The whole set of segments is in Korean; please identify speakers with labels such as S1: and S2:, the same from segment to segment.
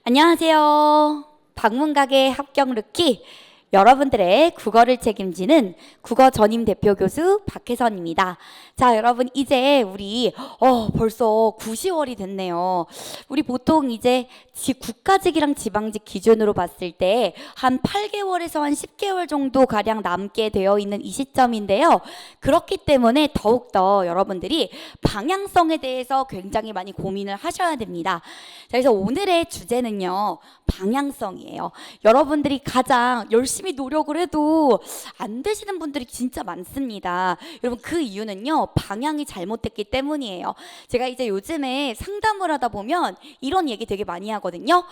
S1: 안녕하세요. 방문가게 합격 루키 여러분들의 국어를 책임지는 국어 전임 대표 교수 박혜선입니다. 자, 여러분 이제 우리 벌써 9, 10월이 됐네요. 우리 보통 이제 국가직이랑 지방직 기준으로 봤을 때 한 8개월에서 한 10개월 정도 가량 남게 되어 있는 이 시점인데요. 그렇기 때문에 더욱더 여러분들이 방향성에 대해서 굉장히 많이 고민을 하셔야 됩니다. 자, 그래서 오늘의 주제는요, 방향성이에요. 여러분들이 가장 열심히 노력을 해도 안 되시는 분들이 진짜 많습니다. 여러분 그 이유는요, 방향이 잘못됐기 때문이에요. 제가 이제 요즘에 상담을 하다 보면 이런 얘기 되게 많이 하거든요.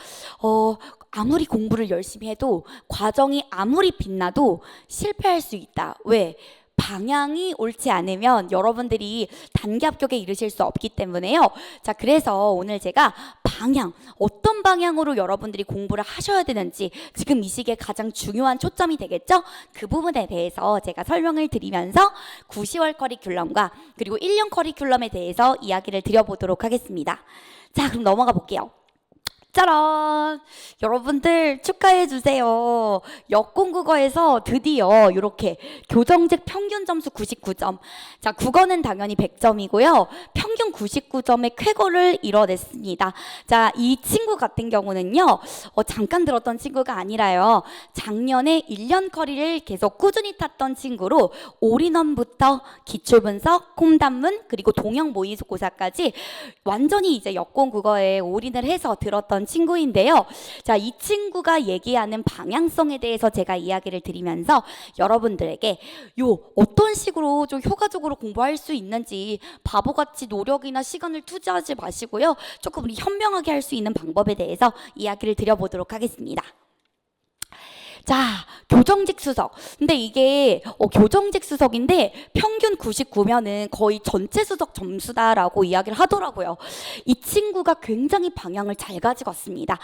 S1: 아무리 공부를 열심히 해도 과정이 아무리 빛나도 실패할 수 있다. 왜? 방향이 옳지 않으면 여러분들이 단기 합격에 이르실 수 없기 때문에요. 자, 그래서 오늘 제가 방향, 어떤 방향으로 여러분들이 공부를 하셔야 되는지 지금 이 시기에 가장 중요한 초점이 되겠죠? 그 부분에 대해서 제가 설명을 드리면서 9, 10월 커리큘럼과 그리고 1년 커리큘럼에 대해서 이야기를 드려보도록 하겠습니다. 자, 그럼 넘어가 볼게요. 짜란! 여러분들 축하해 주세요. 역공국어에서 드디어 이렇게 교정직 평균 점수 99점. 자, 국어는 당연히 100점이고요. 평균 99점의 쾌거를 이뤄냈습니다. 자, 이 친구 같은 경우는요. 잠깐 들었던 친구가 아니라요. 작년에 1년 커리를 계속 꾸준히 탔던 친구로 올인원부터 기출분석, 콤단문, 그리고 동형 모의고사까지 완전히 이제 역공국어에 올인을 해서 들었던 친구인데요. 자, 이 친구가 얘기하는 방향성에 대해서 제가 이야기를 드리면서 여러분들에게 어떤 식으로 좀 효과적으로 공부할 수 있는지 바보같이 노력이나 시간을 투자하지 마시고요. 조금 현명하게 할 수 있는 방법에 대해서 이야기를 드려보도록 하겠습니다. 자, 교정직 수석. 근데 이게 교정직 수석인데 평균 99면은 거의 전체 수석 점수다라고 이야기를 하더라고요. 이 친구가 굉장히 방향을 잘 가지고 왔습니다.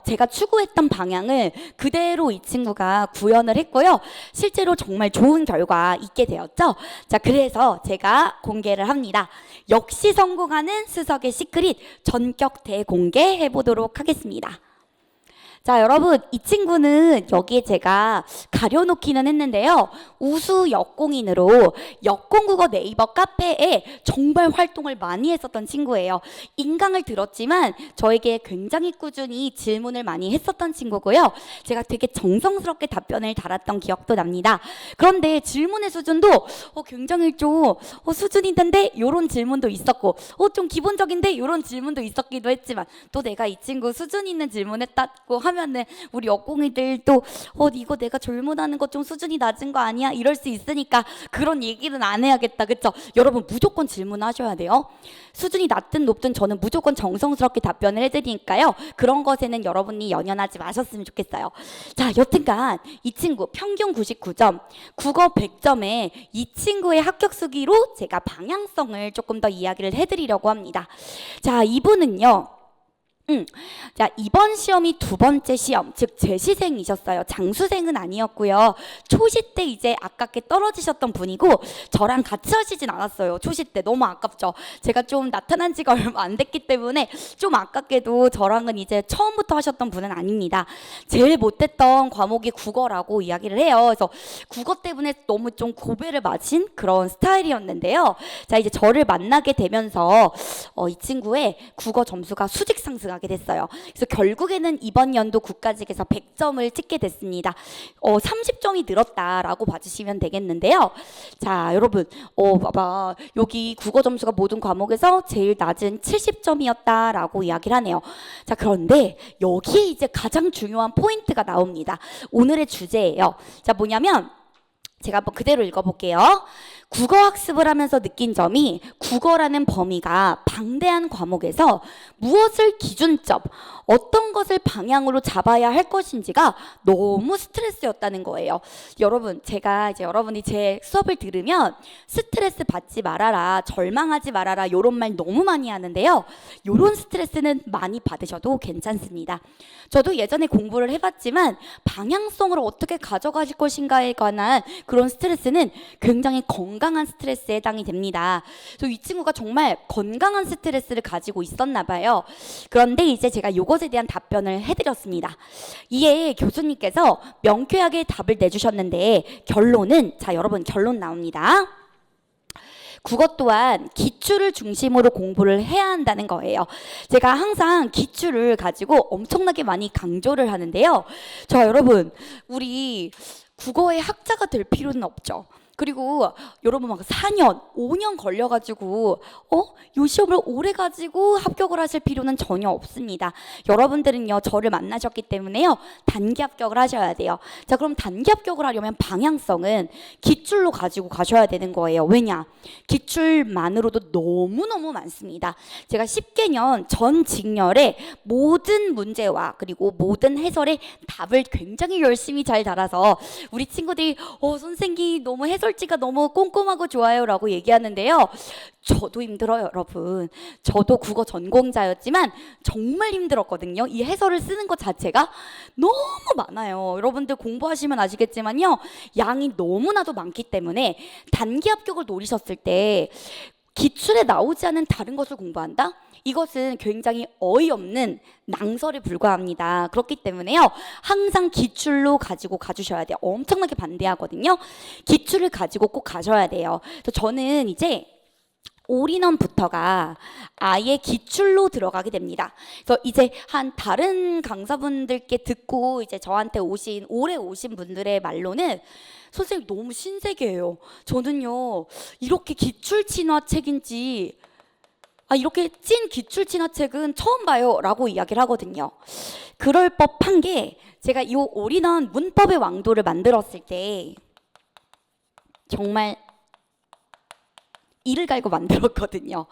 S1: 제가 추구했던 방향을 그대로 이 친구가 구현을 했고요. 실제로 정말 좋은 결과 있게 되었죠. 자, 그래서 제가 공개를 합니다. 역시 성공하는 수석의 시크릿 전격 대공개해 보도록 하겠습니다. 자, 여러분 이 친구는 여기에 제가 가려놓기는 했는데요. 우수 역공인으로 역공국어 네이버 카페에 정말 활동을 많이 했었던 친구예요. 인강을 들었지만 저에게 굉장히 꾸준히 질문을 많이 했었던 친구고요. 제가 되게 정성스럽게 답변을 달았던 기억도 납니다. 그런데 질문의 수준도 굉장히 좀 수준이 있는데 이런 질문도 있었고 좀 기본적인데 이런 질문도 있었기도 했지만 또 내가 이 친구 수준 있는 질문했다고 하면은 우리 역공이들 또 이거 내가 질문하는 것 좀 수준이 낮은 거 아니야? 이럴 수 있으니까 그런 얘기는 안 해야겠다. 그쵸? 여러분 무조건 질문하셔야 돼요. 수준이 낮든 높든 저는 무조건 정성스럽게 답변을 해드리니까요. 그런 것에는 여러분이 연연하지 마셨으면 좋겠어요. 자, 여튼간 이 친구 평균 99점, 국어 100점에 이 친구의 합격 수기로 제가 방향성을 조금 더 이야기를 해드리려고 합니다. 자, 이분은요. 자, 이번 시험이 두 번째 시험, 즉 재시생이셨어요. 장수생은 아니었고요. 초시 때 이제 아깝게 떨어지셨던 분이고 저랑 같이 하시진 않았어요. 초시 때 너무 아깝죠. 제가 좀 나타난 지가 얼마 안 됐기 때문에 좀 아깝게도 저랑은 이제 처음부터 하셨던 분은 아닙니다. 제일 못했던 과목이 국어라고 이야기를 해요. 그래서 국어 때문에 너무 좀 고배를 맞은 그런 스타일이었는데요. 자, 이제 저를 만나게 되면서 이 친구의 국어 점수가 수직 상승하게 됐어요. 그래서 결국에는 이번 연도 국가직에서 100점을 찍게 됐습니다. 30점이 늘었다라고 봐주시면 되겠는데요. 자, 여러분, 봐봐. 여기 국어 점수가 모든 과목에서 제일 낮은 70점이었다라고 이야기를 하네요. 자, 그런데 여기에 이제 가장 중요한 포인트가 나옵니다. 오늘의 주제예요. 자, 뭐냐면 제가 한번 그대로 읽어볼게요. 국어 학습을 하면서 느낀 점이 국어라는 범위가 방대한 과목에서 무엇을 기준점, 어떤 것을 방향으로 잡아야 할 것인지가 너무 스트레스였다는 거예요. 여러분, 제가 이제 여러분이 제 수업을 들으면 스트레스 받지 말아라, 절망하지 말아라 이런 말 너무 많이 하는데요. 이런 스트레스는 많이 받으셔도 괜찮습니다. 저도 예전에 공부를 해봤지만 방향성으로 어떻게 가져가실 것인가에 관한 그런 스트레스는 굉장히 건강한 건강한 스트레스에 해당이 됩니다. 그래서 이 친구가 정말 건강한 스트레스를 가지고 있었나 봐요. 그런데 이제 제가 이것에 대한 답변을 해드렸습니다. 이에 교수님께서 명쾌하게 답을 내주셨는데 결론은, 자 여러분 결론 나옵니다. 국어 또한 기출을 중심으로 공부를 해야 한다는 거예요. 제가 항상 기출을 가지고 엄청나게 많이 강조를 하는데요. 자 여러분, 우리 국어의 학자가 될 필요는 없죠. 그리고 여러분 막 4년, 5년 걸려가지고 요 시험을 오래 가지고 합격을 하실 필요는 전혀 없습니다. 여러분들은요 저를 만나셨기 때문에요 단기 합격을 하셔야 돼요. 자 그럼 단기 합격을 하려면 방향성은 기출로 가지고 가셔야 되는 거예요. 왜냐? 기출만으로도 너무너무 많습니다. 제가 10개년 전 직렬의 모든 문제와 그리고 모든 해설의 답을 굉장히 열심히 잘 달아서 우리 친구들이 선생님 너무 해설지가 너무 꼼꼼하고 좋아요 라고 얘기하는데요. 저도 힘들어요 여러분. 저도 국어 전공자였지만 정말 힘들었거든요. 이 해설을 쓰는 것 자체가 너무 많아요. 여러분들 공부하시면 아시겠지만요 양이 너무나도 많기 때문에 단기 합격을 노리셨을 때 기출에 나오지 않은 다른 것을 공부한다? 이것은 굉장히 어이없는 낭설에 불과합니다. 그렇기 때문에요 항상 기출로 가지고 가주셔야 돼요. 엄청나게 반대하거든요. 기출을 가지고 꼭 가셔야 돼요. 그래서 저는 이제 올인원부터가 아예 기출로 들어가게 됩니다. 그래서 이제 한 다른 강사분들께 듣고 이제 저한테 올해 오신 분들의 말로는 선생님 너무 신세계예요. 저는요 이렇게 기출 친화 책인지 이렇게 찐 기출 친화 책은 처음 봐요 라고 이야기를 하거든요. 그럴 법한 게 제가 이 올인원 문법의 왕도를 만들었을 때 정말 이를 갈고 만들었거든요.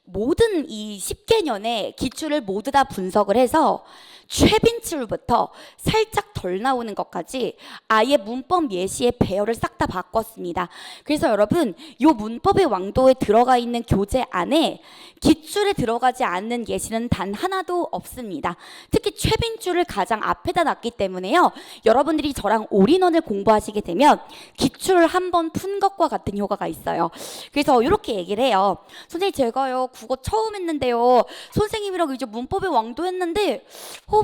S1: 모든 이 10개년의 기출을 모두 다 분석을 해서 최빈출부터 살짝 덜 나오는 것까지 아예 문법 예시의 배열을 싹 다 바꿨습니다. 그래서 여러분 이 문법의 왕도에 들어가 있는 교재 안에 기출에 들어가지 않는 예시는 단 하나도 없습니다. 특히 최빈출을 가장 앞에다 놨기 때문에요 여러분들이 저랑 올인원을 공부하시게 되면 기출을 한번 푼 것과 같은 효과가 있어요. 그래서 이렇게 얘기를 해요. 선생님 제가요 국어 처음 했는데요 선생님이랑 이제 문법의 왕도 했는데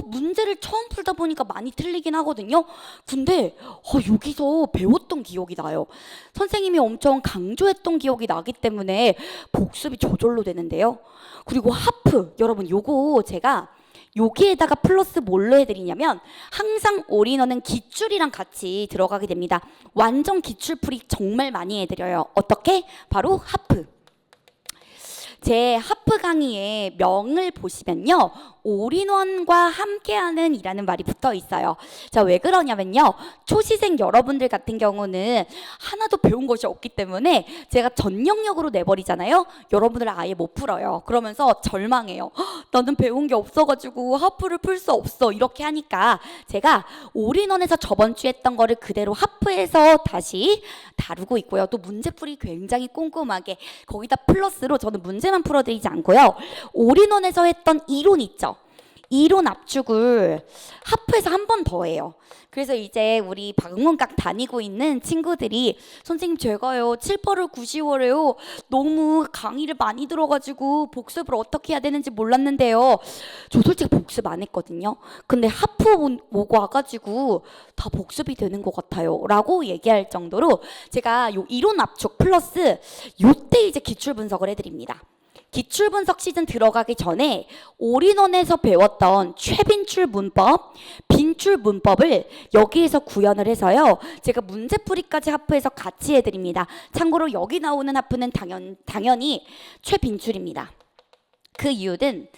S1: 문제를 처음 풀다 보니까 많이 틀리긴 하거든요. 근데 여기서 배웠던 기억이 나요. 선생님이 엄청 강조했던 기억이 나기 때문에 복습이 저절로 되는데요. 그리고 하프 여러분 요거 제가 여기에다가 플러스 뭘로 해드리냐면 항상 올인원은 기출이랑 같이 들어가게 됩니다. 완전 기출풀이 정말 많이 해드려요. 어떻게? 바로 하프. 제 하프 강의의 명을 보시면요 올인원과 함께하는 이라는 말이 붙어 있어요. 자, 왜 그러냐면요 초시생 여러분들 같은 경우는 하나도 배운 것이 없기 때문에 제가 전 영역으로 내버리잖아요. 여러분들 아예 못 풀어요. 그러면서 절망해요. 나는 배운 게 없어가지고 하프를 풀 수 없어 이렇게 하니까 제가 올인원에서 저번 주에 했던 거를 그대로 하프에서 다시 다루고 있고요. 또 문제풀이 굉장히 꼼꼼하게 거기다 플러스로 저는 문제만 풀어드리지 않고요 올인원에서 했던 이론 있죠. 이론 압축을 하프에서 한 번 더 해요. 그래서 이제 우리 박응원각 다니고 있는 친구들이 선생님 제가요 7월을 9시월에요 너무 강의를 많이 들어가지고 복습을 어떻게 해야 되는지 몰랐는데요 저 솔직히 복습 안 했거든요. 근데 하프 오고 와가지고 다 복습이 되는 것 같아요 라고 얘기할 정도로 제가 요 이론 압축 플러스 요때 이제 기출 분석을 해드립니다. 기출 분석 시즌 들어가기 전에 올인원에서 배웠던 최빈출 문법, 빈출 문법을 여기에서 구현을 해서요 제가 문제풀이까지 하프해서 같이 해드립니다. 참고로 여기 나오는 하프는 당연히 최빈출입니다. 그 이유는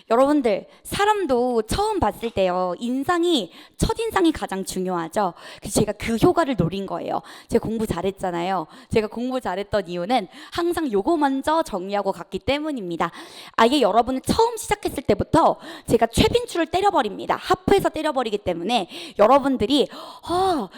S1: 여러분들 사람도 처음 봤을 때요 첫인상이 가장 중요하죠. 그래서 제가 그 효과를 노린 거예요. 제가 공부 잘했잖아요. 제가 공부 잘했던 이유는 항상 요거 먼저 정리하고 갔기 때문입니다. 아예 여러분은 처음 시작했을 때부터 제가 최빈출을 때려버립니다. 하프에서 때려버리기 때문에 여러분들이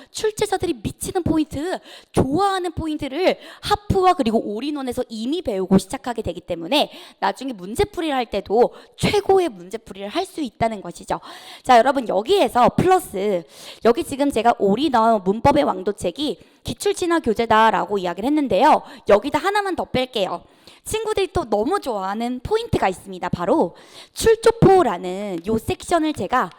S1: 출제자들이 미치는 포인트, 좋아하는 포인트를 하프와 그리고 올인원에서 이미 배우고 시작하게 되기 때문에 나중에 문제 문제풀이를 할 때도 최고의 문제풀이를 할 수 있다는 것이죠. 자, 여러분 여기에서 플러스 여기 지금 제가 올인원 문법의 왕도책이 기출진화 교재다라고 이야기를 했는데요. 여기다 하나만 더 뺄게요. 친구들이 또 너무 좋아하는 포인트가 있습니다. 바로 출조포라는 요 섹션을 제가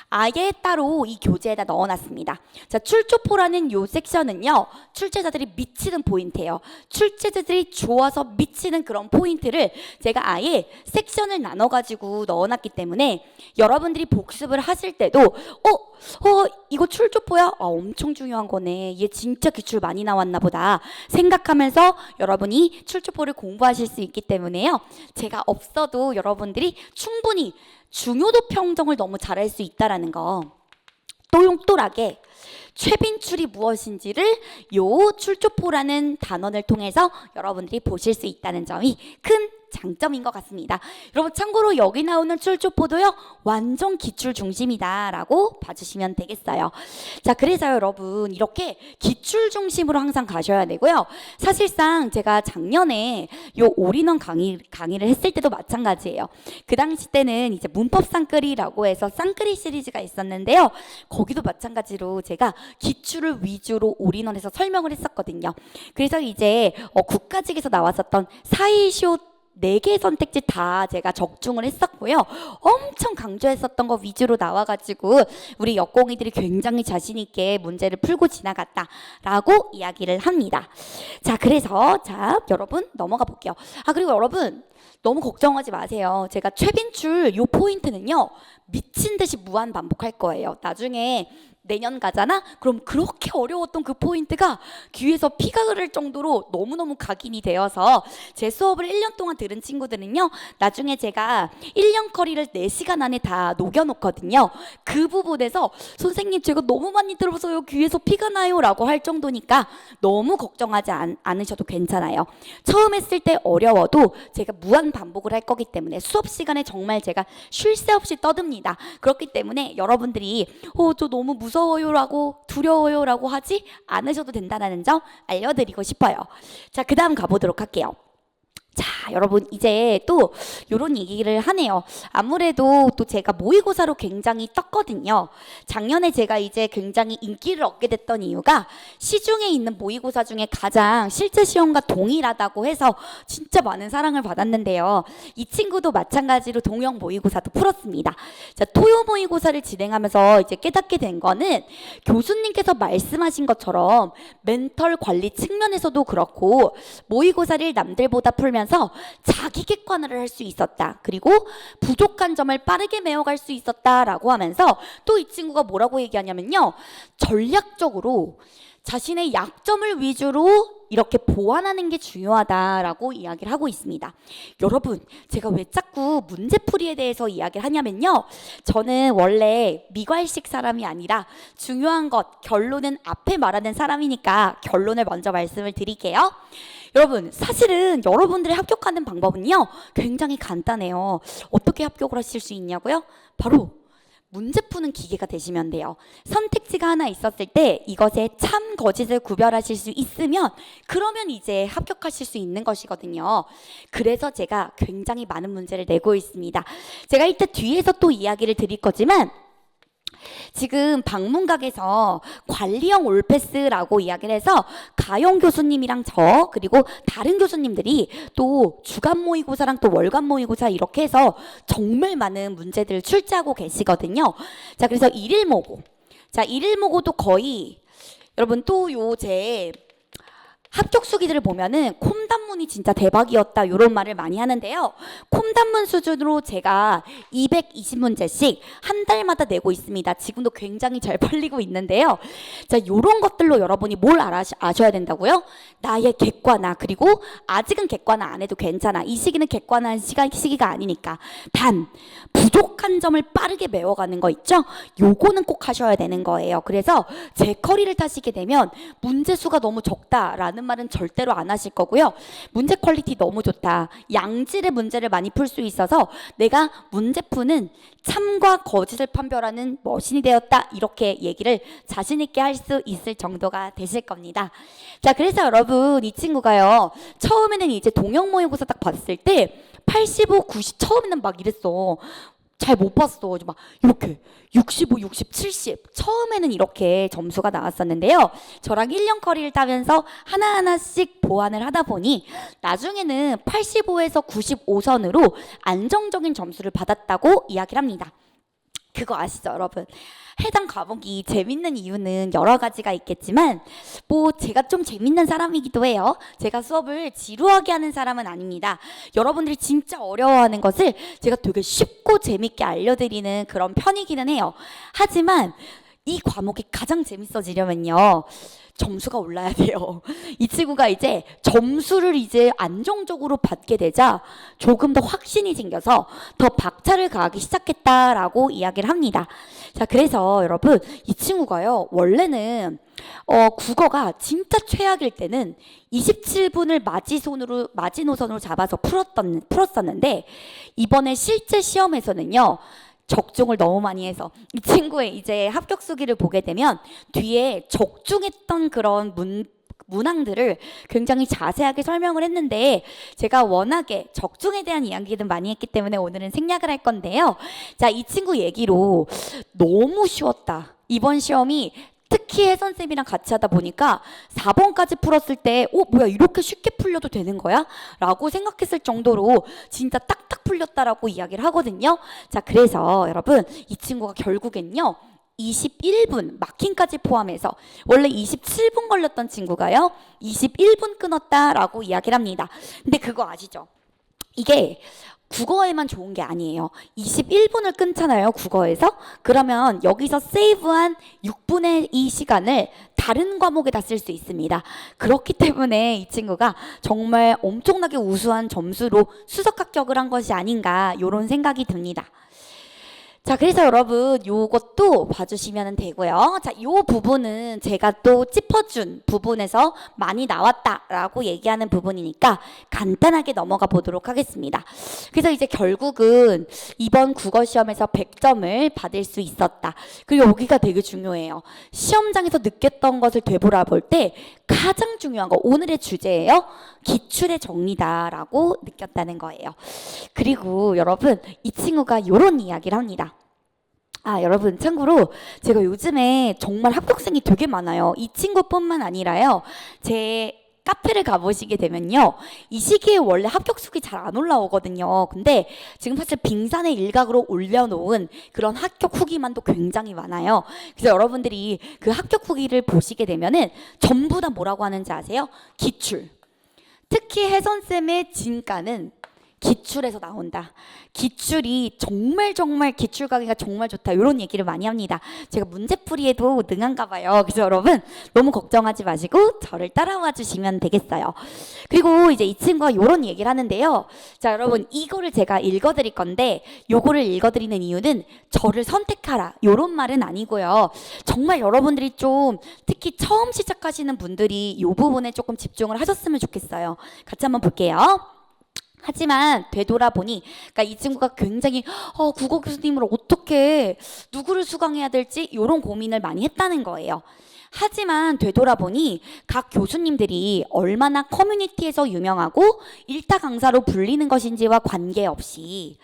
S1: 아예 따로 이 교재에다 넣어놨습니다. 자, 출조포라는 요 섹션은요, 출제자들이 미치는 포인트예요. 출제자들이 좋아서 미치는 그런 포인트를 제가 아예 섹션을 나눠가지고 넣어놨기 때문에 여러분들이 복습을 하실 때도 이거 출조포야? 엄청 중요한 거네. 얘 진짜 기출 많이 나왔나 보다 생각하면서 여러분이 출조포를 공부하실 수 있기 때문에요. 제가 없어도 여러분들이 충분히 중요도 평정을 너무 잘할 수 있다라는 거. 또용또하게 최빈출이 무엇인지를 요 출조포라는 단원을 통해서 여러분들이 보실 수 있다는 점이 큰 장점인 것 같습니다. 여러분 참고로 여기 나오는 출조포도요 완전 기출 중심이다 라고 봐주시면 되겠어요. 자, 그래서 여러분 이렇게 기출 중심으로 항상 가셔야 되고요. 사실상 제가 작년에 요 올인원 강의를 했을 때도 마찬가지예요. 그 당시 때는 이제 문법 쌍끌이라고 해서 쌍끌이 시리즈가 있었는데요. 거기도 마찬가지로 제가 기출을 위주로 올인원에서 설명을 했었거든요. 그래서 이제 국가직에서 나왔었던 사이쇼 4개 선택지 다 제가 적중을 했었고요. 엄청 강조했었던 거 위주로 나와가지고 우리 여공이들이 굉장히 자신 있게 문제를 풀고 지나갔다라고 이야기를 합니다. 자, 그래서 여러분 넘어가 볼게요. 그리고 여러분 너무 걱정하지 마세요. 제가 최빈출 요 포인트는요 미친 듯이 무한 반복할 거예요. 나중에 내년 가잖아? 그럼 그렇게 어려웠던 그 포인트가 귀에서 피가 흐를 정도로 너무너무 각인이 되어서 제 수업을 1년 동안 들은 친구들은요 나중에 제가 1년 커리를 4시간 안에 다 녹여놓거든요. 그 부분에서 선생님 제가 너무 많이 들어서요 귀에서 피가 나요 라고 할 정도니까 너무 걱정하지 않으셔도 괜찮아요. 처음 했을 때 어려워도 제가 무한 반복을 할 거기 때문에 수업 시간에 정말 제가 쉴 새 없이 떠듭니다. 그렇기 때문에 여러분들이 저 너무 무서워요라고 두려워요라고 하지 않으셔도 된다는 점 알려드리고 싶어요. 자, 그 다음 가보도록 할게요. 자, 여러분 이제 또 이런 얘기를 하네요. 아무래도 또 제가 모의고사로 굉장히 떴거든요. 작년에 제가 이제 굉장히 인기를 얻게 됐던 이유가 시중에 있는 모의고사 중에 가장 실제 시험과 동일하다고 해서 진짜 많은 사랑을 받았는데요. 이 친구도 마찬가지로 동형 모의고사도 풀었습니다. 자, 토요 모의고사를 진행하면서 이제 깨닫게 된 거는 교수님께서 말씀하신 것처럼 멘털 관리 측면에서도 그렇고 모의고사를 남들보다 풀면 자기 객관화를 할 수 있었다. 그리고 부족한 점을 빠르게 메워갈 수 있었다라고 하면서 또 이 친구가 뭐라고 얘기하냐면요. 전략적으로 자신의 약점을 위주로 이렇게 보완하는 게 중요하다라고 이야기를 하고 있습니다. 여러분, 제가 왜 자꾸 문제풀이에 대해서 이야기를 하냐면요. 저는 원래 미괄식 사람이 아니라 중요한 것, 결론은 앞에 말하는 사람이니까 결론을 먼저 말씀을 드릴게요. 여러분, 사실은 여러분들이 합격하는 방법은요. 굉장히 간단해요. 어떻게 합격을 하실 수 있냐고요? 바로 문제 푸는 기계가 되시면 돼요. 선택지가 하나 있었을 때 이것의 참 거짓을 구별하실 수 있으면 그러면 이제 합격하실 수 있는 것이거든요. 그래서 제가 굉장히 많은 문제를 내고 있습니다. 제가 이따 뒤에서 또 이야기를 드릴 거지만 지금 방문각에서 관리형 올패스라고 이야기를 해서 가영 교수님이랑 저 그리고 다른 교수님들이 또 주간 모의고사랑 또 월간 모의고사 이렇게 해서 정말 많은 문제들을 출제하고 계시거든요. 자, 그래서 일일모고. 자, 일일모고도 거의 여러분 또 요 제 합격 수기들을 보면은 콤단문이 진짜 대박이었다 이런 말을 많이 하는데요. 콤단문 수준으로 제가 220문제씩 한 달마다 내고 있습니다. 지금도 굉장히 잘 팔리고 있는데요. 자, 이런 것들로 여러분이 뭘 아셔야 된다고요? 나의 객관화, 그리고 아직은 객관화 안 해도 괜찮아. 이 시기는 객관화한 시기가 아니니까. 단 부족한 점을 빠르게 메워가는 거 있죠? 요거는 꼭 하셔야 되는 거예요. 그래서 제 커리를 타시게 되면 문제 수가 너무 적다라는 말은 절대로 안 하실 거고요. 문제 퀄리티 너무 좋다. 양질의 문제를 많이 풀 수 있어서 내가 문제 푸는 참과 거짓을 판별하는 머신이 되었다. 이렇게 얘기를 자신 있게 할 수 있을 정도가 되실 겁니다. 자, 그래서 여러분 이 친구가요. 처음에는 이제 동형 모의고사 딱 봤을 때 85, 90 처음에는 막 이랬어. 잘 못 봤어. 막 이렇게 65, 60, 70 처음에는 이렇게 점수가 나왔었는데요. 저랑 1년 커리를 따면서 하나하나씩 보완을 하다 보니 나중에는 85에서 95선으로 안정적인 점수를 받았다고 이야기를 합니다. 그거 아시죠, 여러분? 해당 과목이 재밌는 이유는 여러 가지가 있겠지만 뭐 제가 좀 재밌는 사람이기도 해요. 제가 수업을 지루하게 하는 사람은 아닙니다. 여러분들이 진짜 어려워하는 것을 제가 되게 쉽고 재밌게 알려드리는 그런 편이기는 해요. 하지만 이 과목이 가장 재밌어지려면요, 점수가 올라야 돼요. 이 친구가 이제 점수를 이제 안정적으로 받게 되자 조금 더 확신이 생겨서 더 박차를 가하기 시작했다라고 이야기를 합니다. 자, 그래서 여러분 이 친구가요, 원래는 국어가 진짜 최악일 때는 27분을 마지노선으로 잡아서 풀었었는데 이번에 실제 시험에서는요, 적중을 너무 많이 해서 이 친구의 이제 합격 수기를 보게 되면 뒤에 적중했던 그런 문항들을 굉장히 자세하게 설명을 했는데 제가 워낙에 적중에 대한 이야기를 많이 했기 때문에 오늘은 생략을 할 건데요. 자, 이 친구 얘기로 너무 쉬웠다. 이번 시험이 특히 혜선쌤이랑 같이 하다 보니까 4번까지 풀었을 때 뭐야 이렇게 쉽게 풀려도 되는 거야? 라고 생각했을 정도로 진짜 딱딱 풀렸다라고 이야기를 하거든요. 자, 그래서 여러분 이 친구가 결국엔요 21분 마킹까지 포함해서 원래 27분 걸렸던 친구가요 21분 끊었다라고 이야기를 합니다. 근데 그거 아시죠? 이게 국어에만 좋은 게 아니에요. 21분을 끊잖아요, 국어에서. 그러면 여기서 세이브한 6분의 2 시간을 다른 과목에다 쓸 수 있습니다. 그렇기 때문에 이 친구가 정말 엄청나게 우수한 점수로 수석 합격을 한 것이 아닌가 이런 생각이 듭니다. 자, 그래서 여러분 요것도 봐주시면 되고요. 자, 요 부분은 제가 또 짚어준 부분에서 많이 나왔다라고 얘기하는 부분이니까 간단하게 넘어가 보도록 하겠습니다. 그래서 이제 결국은 이번 국어시험에서 100점을 받을 수 있었다. 그리고 여기가 되게 중요해요. 시험장에서 느꼈던 것을 되돌아볼 때 가장 중요한 거, 오늘의 주제예요. 기출의 정리다라고 느꼈다는 거예요. 그리고 여러분 이 친구가 이런 이야기를 합니다. 여러분 참고로 제가 요즘에 정말 합격생이 되게 많아요. 이 친구뿐만 아니라요. 제 카페를 가보시게 되면요, 이 시기에 원래 합격 수기 잘 안 올라오거든요. 근데 지금 사실 빙산의 일각으로 올려놓은 그런 합격 후기만도 굉장히 많아요. 그래서 여러분들이 그 합격 후기를 보시게 되면은 전부 다 뭐라고 하는지 아세요? 기출. 특히 혜선쌤의 진가는 기출에서 나온다. 기출이 정말 기출 강의가 정말 좋다. 이런 얘기를 많이 합니다. 제가 문제풀이에도 능한가 봐요. 그래서 여러분 너무 걱정하지 마시고 저를 따라와 주시면 되겠어요. 그리고 이제 이 친구가 이런 얘기를 하는데요. 자, 여러분 이거를 제가 읽어드릴 건데 요거를 읽어드리는 이유는 저를 선택하라 이런 말은 아니고요. 정말 여러분들이 좀 특히 처음 시작하시는 분들이 이 부분에 조금 집중을 하셨으면 좋겠어요. 같이 한번 볼게요. 하지만 되돌아보니 그러니까 이 친구가 굉장히 국어 교수님을 어떻게 누구를 수강해야 될지 이런 고민을 많이 했다는 거예요. 하지만 되돌아보니 각 교수님들이 얼마나 커뮤니티에서 유명하고 일타 강사로 불리는 것인지와 관계없이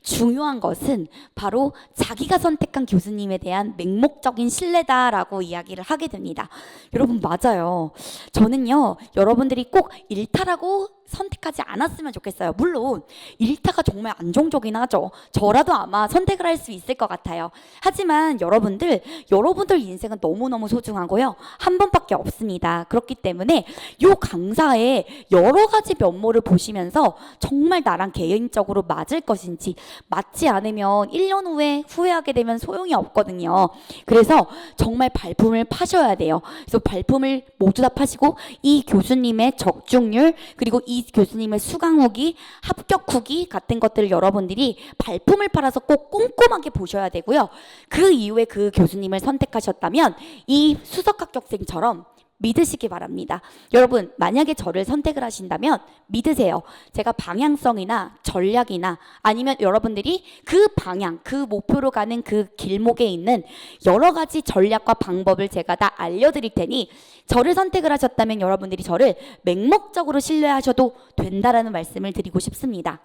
S1: 중요한 것은 바로 자기가 선택한 교수님에 대한 맹목적인 신뢰다라고 이야기를 하게 됩니다. 여러분 맞아요. 저는요 여러분들이 꼭 일타라고 선택하지 않았으면 좋겠어요. 물론 일타가 정말 안정적이긴 하죠. 저라도 아마 선택을 할 수 있을 것 같아요. 하지만 여러분들 인생은 너무너무 소중하고요. 한 번밖에 없습니다. 그렇기 때문에 이 강사의 여러 가지 면모를 보시면서 정말 나랑 개인적으로 맞을 것인지, 맞지 않으면 1년 후에 후회하게 되면 소용이 없거든요. 그래서 정말 발품을 파셔야 돼요. 그래서 발품을 모두 다 파시고 이 교수님의 적중률 그리고 이 교수님의 수강 후기, 합격 후기 같은 것들을 여러분들이 발품을 팔아서 꼭 꼼꼼하게 보셔야 되고요. 그 이후에 그 교수님을 선택하셨다면 이 수석 합격생처럼 믿으시기 바랍니다. 여러분 만약에 저를 선택을 하신다면 믿으세요. 제가 방향성이나 전략이나 아니면 여러분들이 그 방향, 그 목표로 가는 그 길목에 있는 여러 가지 전략과 방법을 제가 다 알려드릴 테니 저를 선택을 하셨다면 여러분들이 저를 맹목적으로 신뢰하셔도 된다라는 말씀을 드리고 싶습니다.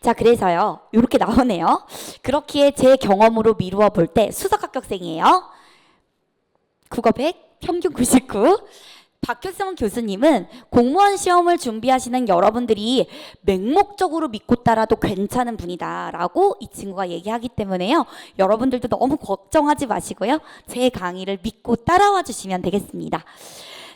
S1: 자, 그래서요, 이렇게 나오네요. 그렇기에 제 경험으로 미루어 볼 때 수석 합격생이에요. 국어 100, 평균 99. 박효성 교수님은 공무원 시험을 준비하시는 여러분들이 맹목적으로 믿고 따라도 괜찮은 분이다 라고 이 친구가 얘기하기 때문에요. 여러분들도 너무 걱정하지 마시고요. 제 강의를 믿고 따라와 주시면 되겠습니다.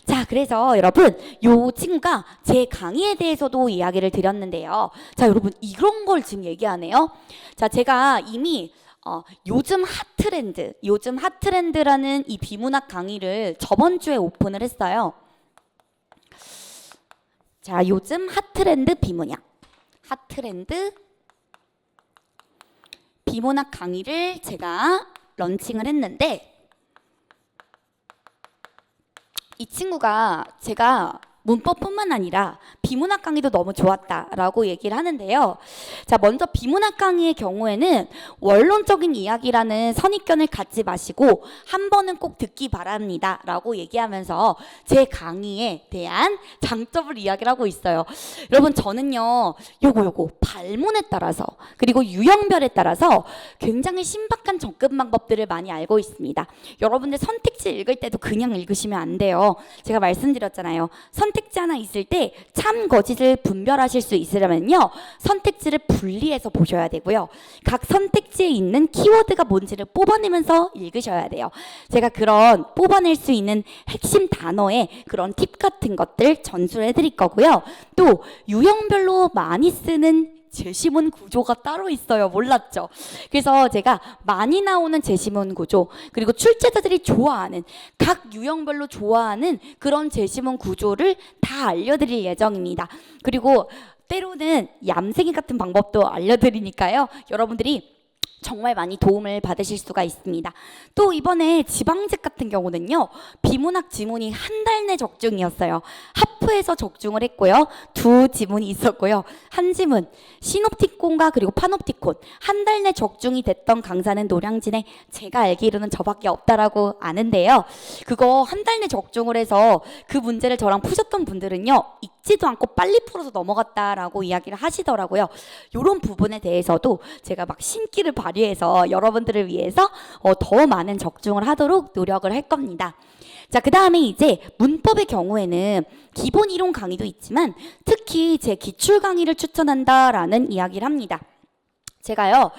S1: 자, 그래서 여러분, 요 친구가 제 강의에 대해서도 이야기를 드렸는데요. 자, 여러분, 이런 걸 지금 얘기하네요. 자, 제가 이미 요즘 핫트렌드라는 이 비문학 강의를 저번 주에 오픈을 했어요. 자, 요즘 핫트렌드 비문학 강의를 제가 런칭을 했는데, 이 친구가 제가 문법뿐만 아니라 비문학 강의도 너무 좋았다라고 얘기를 하는데요. 자, 먼저 비문학 강의의 경우에는 원론적인 이야기라는 선입견을 갖지 마시고 한 번은 꼭 듣기 바랍니다 라고 얘기하면서 제 강의에 대한 장점을 이야기를 하고 있어요. 여러분, 저는요, 요거 발문에 따라서 그리고 유형별에 따라서 굉장히 신박한 접근 방법들을 많이 알고 있습니다. 여러분들 선택지 읽을 때도 그냥 읽으시면 안 돼요. 제가 말씀드렸잖아요. 선택지 하나 있을 때 참 거짓을 분별하실 수 있으려면요, 선택지를 분리해서 보셔야 되고요, 각 선택지에 있는 키워드가 뭔지를 뽑아내면서 읽으셔야 돼요. 제가 그런 뽑아낼 수 있는 핵심 단어의 그런 팁 같은 것들 전수를 해드릴 거고요. 또 유형별로 많이 쓰는 제시문 구조가 따로 있어요. 몰랐죠? 그래서 제가 많이 나오는 제시문 구조, 그리고 출제자들이 좋아하는, 각 유형별로 좋아하는 그런 제시문 구조를 다 알려드릴 예정입니다. 그리고 때로는 얌생이 같은 방법도 알려드리니까요, 여러분들이 정말 많이 도움을 받으실 수가 있습니다. 또 이번에 지방직 같은 경우는요, 비문학 지문이 한 달 내 적중이었어요. 하프에서 적중을 했고요. 2지문이 있었고요. 한 지문, 시놉티콘과 그리고 파놉티콘, 한 달 내 적중이 됐던 강사는 노량진에 제가 알기로는 저밖에 없다라고 아는데요. 그거 한 달 내 적중을 해서 그 문제를 저랑 푸셨던 분들은요, 읽지도 않고 빨리 풀어서 넘어갔다라고 이야기를 하시더라고요. 이런 부분에 대해서도 제가 막 신기를 발휘해서 여러분들을 위해서 더 많은 적중을 하도록 노력을 할 겁니다. 자, 그 다음에 이제 문법의 경우에는 기본 이론 강의도 있지만 특히 제 기출 강의를 추천한다라는 이야기를 합니다. 제가요,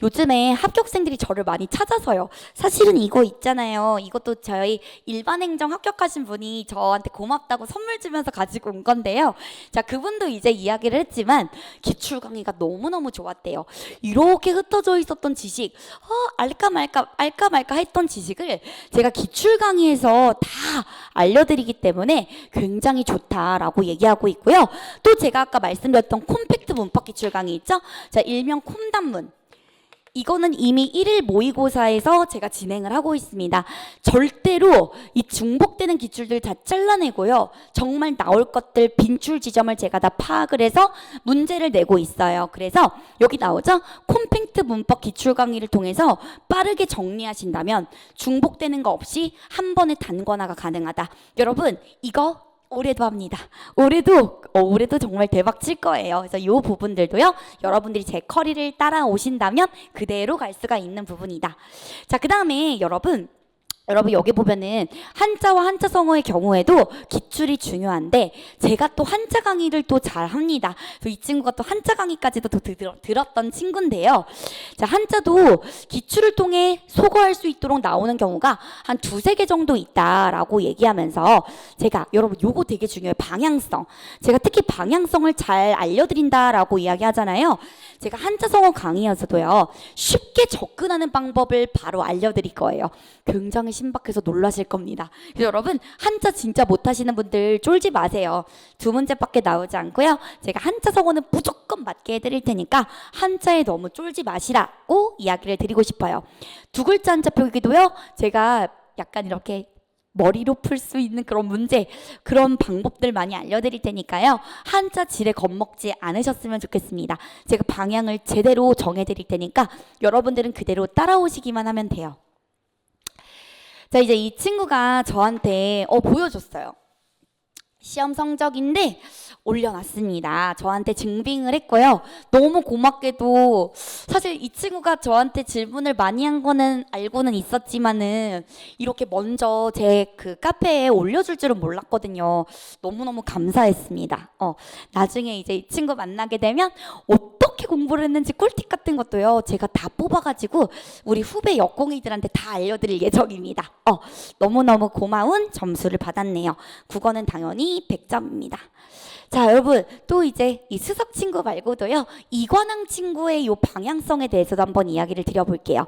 S1: 요즘에 합격생들이 저를 많이 찾아서요, 사실은 이거 있잖아요, 이것도 저희 일반행정 합격하신 분이 저한테 고맙다고 선물 주면서 가지고 온 건데요. 자, 그분도 이제 이야기를 했지만 기출 강의가 너무너무 좋았대요. 이렇게 흩어져 있었던 지식, 알까 말까 했던 지식을 제가 기출 강의에서 다 알려드리기 때문에 굉장히 좋다라고 얘기하고 있고요. 또 제가 아까 말씀드렸던 콤팩트 문법 기출 강의 있죠? 자, 일명 콤단문, 이거는 이미 1일 모의고사에서 제가 진행을 하고 있습니다. 절대로 이 중복되는 기출들 다 잘라내고요, 정말 나올 것들 빈출 지점을 제가 다 파악을 해서 문제를 내고 있어요. 그래서 여기 나오죠? 콤팩트 문법 기출 강의를 통해서 빠르게 정리하신다면 중복되는 거 없이 한 번에 단권화가 가능하다. 여러분, 이거 올해도 합니다. 올해도 정말 대박 칠 거예요. 그래서 이 부분들도요, 여러분들이 제 커리를 따라오신다면 그대로 갈 수가 있는 부분이다. 자, 그 다음에 여러분 여기 보면은 한자와 한자성어의 경우에도 기출이 중요한데 제가 또 한자 강의를 또 잘합니다. 이 친구가 또 한자 강의까지도 또 들었던 친구인데요. 자, 한자도 기출을 통해 소거할 수 있도록 나오는 경우가 한 2-3개 정도 있다라고 얘기하면서 제가 여러분 요거 되게 중요해요. 방향성. 제가 특히 방향성을 잘 알려드린다라고 이야기하잖아요. 제가 한자성어 강의에서도요, 쉽게 접근하는 방법을 바로 알려드릴 거예요. 굉장히 신박해서 놀라실 겁니다. 그래서 여러분, 한자 진짜 못하시는 분들 쫄지 마세요. 2문제밖에 나오지 않고요, 제가 한자 성어는 무조건 맞게 해드릴 테니까 한자에 너무 쫄지 마시라고 이야기를 드리고 싶어요. 2글자 한자 표기도요, 제가 약간 이렇게 머리로 풀 수 있는 그런 문제, 그런 방법들 많이 알려드릴 테니까요, 한자 질에 겁먹지 않으셨으면 좋겠습니다. 제가 방향을 제대로 정해드릴 테니까 여러분들은 그대로 따라오시기만 하면 돼요. 자, 이제 이 친구가 저한테 보여줬어요. 시험 성적인데 올려놨습니다. 저한테 증빙을 했고요. 너무 고맙게도 사실 이 친구가 저한테 질문을 많이 한 거는 알고는 있었지만은 이렇게 먼저 제 그 카페에 올려줄 줄은 몰랐거든요. 너무너무 감사했습니다. 나중에 이제 이 친구 만나게 되면 어떻게 공부를 했는지 꿀팁 같은 것도요. 제가 다 뽑아가지고 우리 후배 여공이들한테 다 알려드릴 예정입니다. 너무너무 고마운 점수를 받았네요. 국어는 당연히 100점입니다. 자, 여러분 또 이제 이 수석 친구 말고도요 이관왕 친구의 요 방향성에 대해서도 한번 이야기를 드려볼게요.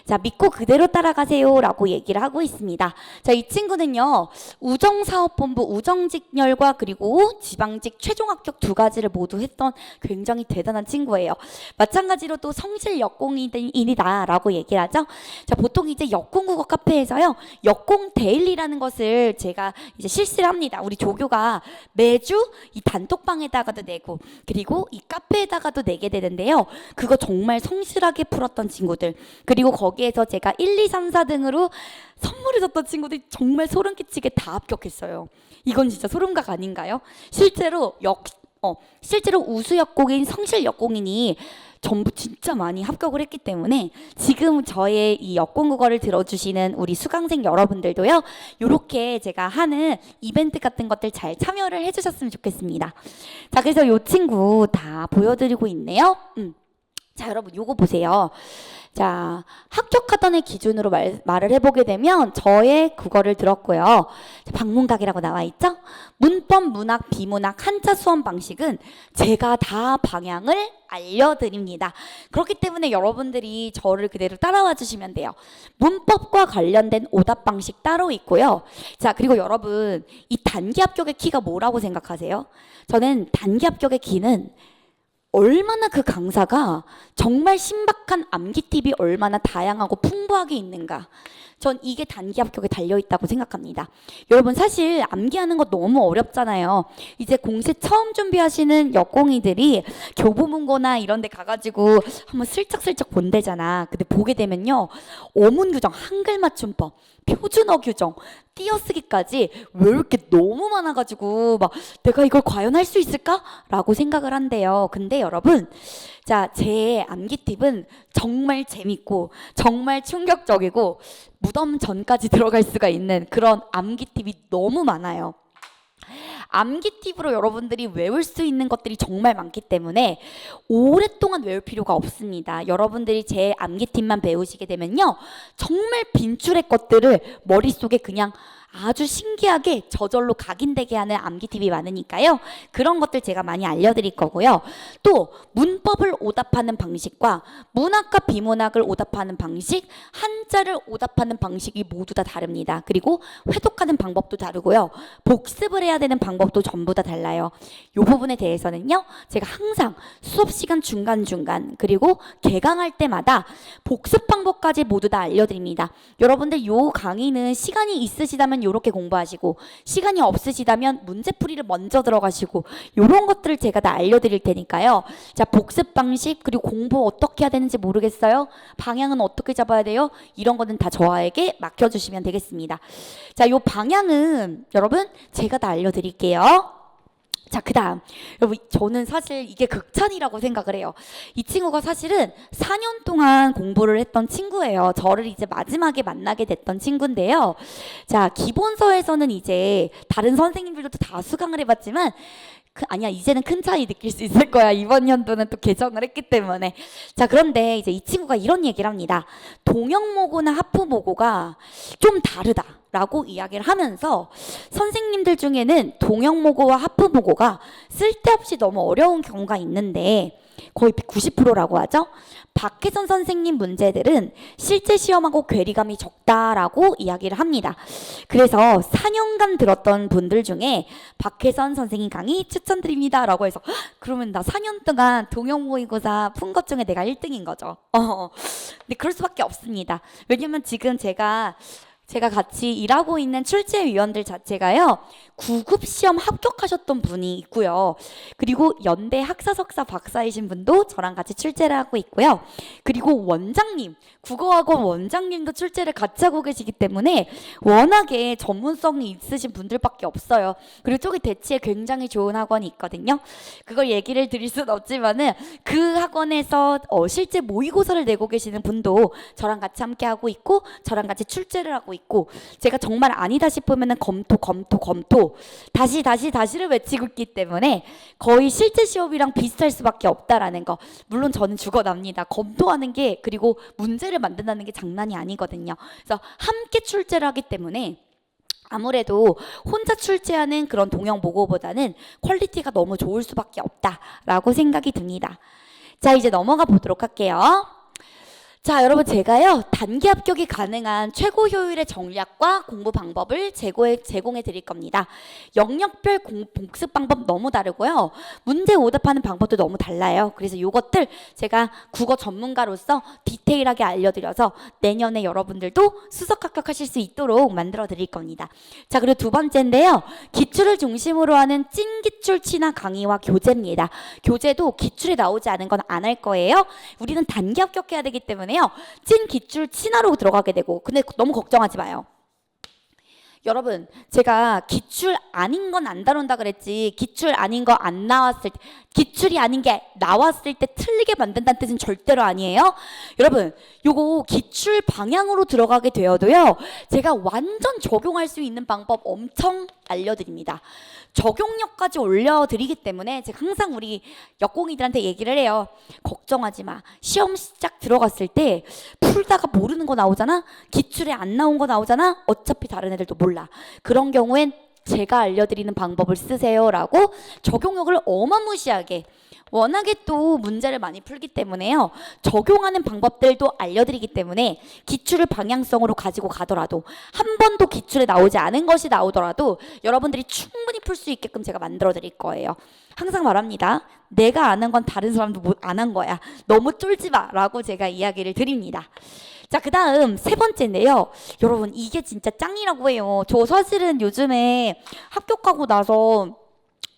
S1: 자, 믿고 그대로 따라가세요 라고 얘기를 하고 있습니다. 자, 이 친구는요 우정사업본부 우정직렬과 그리고 지방직 최종 합격 두 가지를 모두 했던 굉장히 대단한 친구예요. 마찬가지로 또 성실 역공인이다 라고 얘기를 하죠. 자, 보통 이제 역공국어 카페에서요 역공 데일리라는 것을 제가 이제 실시를 합니다. 우리 조교가 매주 이 단톡방에다가도 내고 그리고 이 카페에다가도 내게 되는데요. 그거 정말 성실하게 풀었던 친구들, 그리고 거기에서 제가 1, 2, 3, 4등으로 선물을 줬던 친구들이 정말 소름 끼치게 다 합격했어요. 이건 진짜 소름각 아닌가요? 실제로 실제로 우수 역공인 성실 역공인이 전부 진짜 많이 합격을 했기 때문에 지금 저의 이 역공국어를 들어주시는 우리 수강생 여러분들도요 요렇게 제가 하는 이벤트 같은 것들 잘 참여를 해주셨으면 좋겠습니다. 자, 그래서 요 친구 다 보여드리고 있네요. 자, 여러분 요거 보세요. 자, 합격하던의 기준으로 말을 해보게 되면 저의 국어를 들었고요. 방문각이라고 나와 있죠? 문법, 문학, 비문학, 한자 수험 방식은 제가 다 방향을 알려드립니다. 그렇기 때문에 여러분들이 저를 그대로 따라와 주시면 돼요. 문법과 관련된 오답 방식 따로 있고요. 자, 그리고 여러분 이 단기 합격의 키가 뭐라고 생각하세요? 저는 단기 합격의 키는 얼마나 그 강사가 정말 신박한 암기 팁이 얼마나 다양하고 풍부하게 있는가, 전 이게 단기 합격에 달려있다고 생각합니다. 여러분 사실 암기하는 거 너무 어렵잖아요. 이제 공시 처음 준비하시는 여공이들이 교보문고나 이런 데 가가지고 한번 슬쩍슬쩍 본대잖아. 근데 보게 되면요 어문 규정, 한글 맞춤법, 표준어 규정, 띄어쓰기까지 외울 게 너무 많아가지고 막 내가 이걸 과연 할 수 있을까? 라고 생각을 한대요. 근데 여러분, 자, 제 암기 팁은 정말 재밌고 정말 충격적이고 무덤 전까지 들어갈 수가 있는 그런 암기 팁이 너무 많아요. 암기 팁으로 여러분들이 외울 수 있는 것들이 정말 많기 때문에 오랫동안 외울 필요가 없습니다. 여러분들이 제 암기 팁만 배우시게 되면요 정말 빈출의 것들을 머릿속에 그냥 아주 신기하게 저절로 각인되게 하는 암기 팁이 많으니까요. 그런 것들 제가 많이 알려드릴 거고요. 또 문법을 오답하는 방식과 문학과 비문학을 오답하는 방식, 한자를 오답하는 방식이 모두 다 다릅니다. 그리고 회독하는 방법도 다르고요. 복습을 해야 되는 방법도 전부 다 달라요. 이 부분에 대해서는요. 제가 항상 수업 시간 중간중간 그리고 개강할 때마다 복습 방법까지 모두 다 알려드립니다. 여러분들 이 강의는 시간이 있으시다면 이렇게 공부하시고 시간이 없으시다면 문제풀이를 먼저 들어가시고 이런 것들을 제가 다 알려드릴 테니까요. 자, 복습 방식 그리고 공부 어떻게 해야 되는지 모르겠어요? 방향은 어떻게 잡아야 돼요? 이런 거는 다 저에게 맡겨주시면 되겠습니다. 자, 요 방향은 여러분 제가 다 알려드릴게요. 자, 그 다음 여러분, 저는 사실 이게 극찬이라고 생각을 해요. 이 친구가 사실은 4년 동안 공부를 했던 친구예요. 저를 이제 마지막에 만나게 됐던 친구인데요. 자, 기본서에서는 이제 다른 선생님들도 다 수강을 해봤지만 아니야, 이제는 큰 차이 느낄 수 있을 거야. 이번 연도는 또 개정을 했기 때문에. 자, 그런데 이제 이 친구가 이런 얘기를 합니다. 동형모고나 하프모고가 좀 다르다 라고 이야기를 하면서 선생님들 중에는 동형모고와 하프모고가 쓸데없이 너무 어려운 경우가 있는데 거의 90%라고 하죠. 박혜선 선생님 문제들은 실제 시험하고 괴리감이 적다라고 이야기를 합니다. 그래서 4년간 들었던 분들 중에 박혜선 선생님 강의 추천드립니다 라고 해서 그러면 나 4년 동안 동형모의고사 푼 것 중에 내가 1등인 거죠. 근데 그럴 수밖에 없습니다. 왜냐면 지금 제가 제가 같이 일하고 있는 출제위원들 자체가요, 9급 시험 합격하셨던 분이 있고요. 그리고 연대 학사, 석사, 박사이신 분도 저랑 같이 출제를 하고 있고요. 그리고 원장님, 국어학원 원장님도 출제를 같이 하고 계시기 때문에 워낙에 전문성이 있으신 분들밖에 없어요. 그리고 저기 대치에 굉장히 좋은 학원이 있거든요. 그걸 얘기를 드릴 수는 없지만은 그 학원에서 실제 모의고사를 내고 계시는 분도 저랑 같이 함께 하고 있고 저랑 같이 출제를 하고 있고, 제가 정말 아니다 싶으면은 검토 다시를 외치고 있기 때문에 거의 실제 시험이랑 비슷할 수밖에 없다라는 거. 물론 저는 죽어납니다. 검토하는 게, 그리고 문제를 만든다는 게 장난이 아니거든요. 그래서 함께 출제를 하기 때문에 아무래도 혼자 출제하는 그런 동영 모고보다는 퀄리티가 너무 좋을 수밖에 없다라고 생각이 듭니다. 자, 이제 넘어가 보도록 할게요. 자, 여러분, 제가요 단기 합격이 가능한 최고 효율의 전략과 공부 방법을 제공해 드릴 겁니다. 영역별 복습 방법 너무 다르고요. 문제 오답하는 방법도 너무 달라요. 그래서 이것들 제가 국어 전문가로서 디테일하게 알려드려서 내년에 여러분들도 수석 합격하실 수 있도록 만들어 드릴 겁니다. 자, 그리고 두 번째인데요, 기출을 중심으로 하는 찐기출 친화 강의와 교재입니다. 교재도 기출에 나오지 않은 건 안 할 거예요. 우리는 단기 합격해야 되기 때문에 찐 기출 친화로 들어가게 되고, 근데 너무 걱정하지 마요. 여러분, 제가 기출 아닌 건 안 다룬다 그랬지, 기출 아닌 거 안 나왔을 때, 기출이 아닌 게 나왔을 때 틀리게 만든다는 뜻은 절대로 아니에요. 여러분, 요거 기출 방향으로 들어가게 되어도요, 제가 완전 적용할 수 있는 방법 엄청 알려드립니다. 적용력까지 올려드리기 때문에 제가 항상 우리 역공이들한테 얘기를 해요. 걱정하지 마. 시험 시작 들어갔을 때 풀다가 모르는 거 나오잖아? 기출에 안 나온 거 나오잖아? 어차피 다른 애들도 몰라. 그런 경우엔 제가 알려드리는 방법을 쓰세요 라고 적용력을 어마무시하게, 워낙에 또 문제를 많이 풀기 때문에요, 적용하는 방법들도 알려드리기 때문에 기출을 방향성으로 가지고 가더라도, 한 번도 기출에 나오지 않은 것이 나오더라도 여러분들이 충분히 풀 수 있게끔 제가 만들어 드릴 거예요. 항상 말합니다. 내가 아는 건 다른 사람도 안 한 거야. 너무 쫄지 마 라고 제가 이야기를 드립니다. 자, 그 다음 세 번째인데요, 여러분, 이게 진짜 짱이라고 해요. 저 사실은 요즘에 합격하고 나서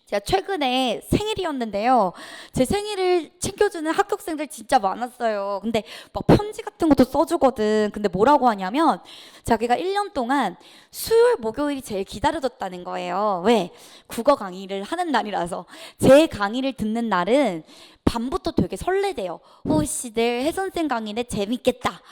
S1: 제가 최근에 생일이었는데요, 제 생일을 챙겨주는 합격생들 진짜 많았어요. 근데 막 편지 같은 것도 써주거든. 근데 뭐라고 하냐면 자기가 1년 동안 수요일 목요일이 제일 기다려졌다는 거예요. 왜? 국어 강의를 하는 날이라서. 제 강의를 듣는 날은 밤부터 되게 설레대요. 씨, 내일 혜선생 강의네, 재밌겠다.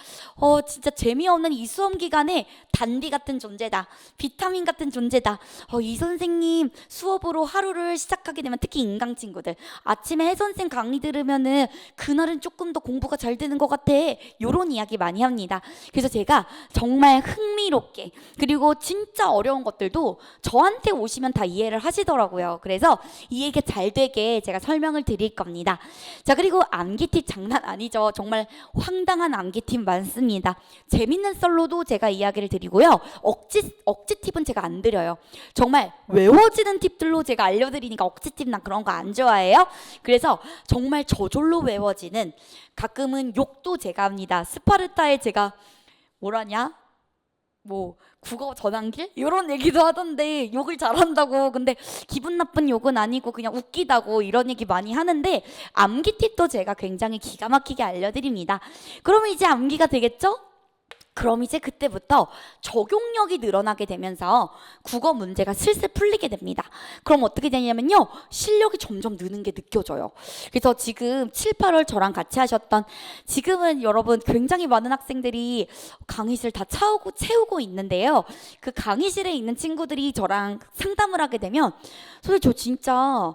S1: 진짜 재미없는 이 수험 기간에 단비 같은 존재다, 비타민 같은 존재다. 이 선생님 수업으로 하루를 시작하게 되면, 특히 인강 친구들 아침에 혜선생 강의 들으면은 그날은 조금 더 공부가 잘 되는 것 같아, 요런 이야기 많이 합니다. 그래서 제가 정말 흥미롭게, 그리고 진짜 어려운 것들도 저한테 오시면 다 이해를 하시더라고요. 그래서 이해가 잘 되게 제가 설명을 드릴 겁니다. 자, 그리고 암기 팁 장난 아니죠. 정말 황당한 암기 팁 많습니다. 재밌는 썰로도 제가 이야기를 드리고요, 억지 팁은 제가 안 드려요. 정말 외워지는 팁들로 제가 알려드리니까 억지 팁 난 그런 거 안 좋아해요. 그래서 정말 저절로 외워지는, 가끔은 욕도 제가 합니다. 스파르타에 제가 뭐라냐? 뭐 국어 전환길? 이런 얘기도 하던데 욕을 잘한다고. 근데 기분 나쁜 욕은 아니고 그냥 웃기다고 이런 얘기 많이 하는데, 암기 팁도 제가 굉장히 기가 막히게 알려드립니다. 그러면 이제 암기가 되겠죠? 그럼 이제 그때부터 적용력이 늘어나게 되면서 국어 문제가 슬슬 풀리게 됩니다. 그럼 어떻게 되냐면요, 실력이 점점 느는 게 느껴져요. 그래서 지금 7, 8월 저랑 같이 하셨던, 지금은 여러분 굉장히 많은 학생들이 강의실 다 채우고 있는데요, 그 강의실에 있는 친구들이 저랑 상담을 하게 되면, 선생님 저 진짜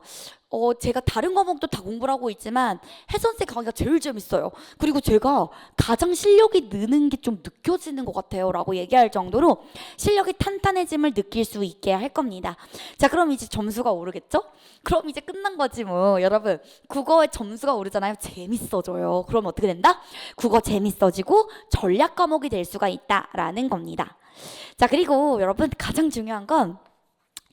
S1: 제가 다른 과목도 다 공부를 하고 있지만 혜선생 강의가 제일 재밌어요. 그리고 제가 가장 실력이 느는 게 좀 느껴지는 것 같아요 라고 얘기할 정도로 실력이 탄탄해짐을 느낄 수 있게 할 겁니다. 자, 그럼 이제 점수가 오르겠죠? 그럼 이제 끝난 거지 뭐. 여러분, 국어의 점수가 오르잖아요. 재밌어져요. 그럼 어떻게 된다? 국어 재밌어지고 전략 과목이 될 수가 있다라는 겁니다. 자, 그리고 여러분, 가장 중요한 건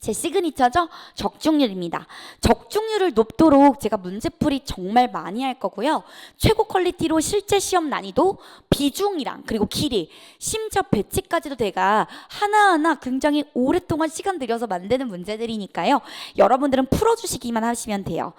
S1: 제 시그니처죠? 적중률입니다. 적중률을 높도록 제가 문제풀이 정말 많이 할 거고요. 최고 퀄리티로 실제 시험 난이도, 비중이랑 그리고 길이, 심지어 배치까지도 제가 하나하나 굉장히 오랫동안 시간 들여서 만드는 문제들이니까요. 여러분들은 풀어주시기만 하시면 돼요.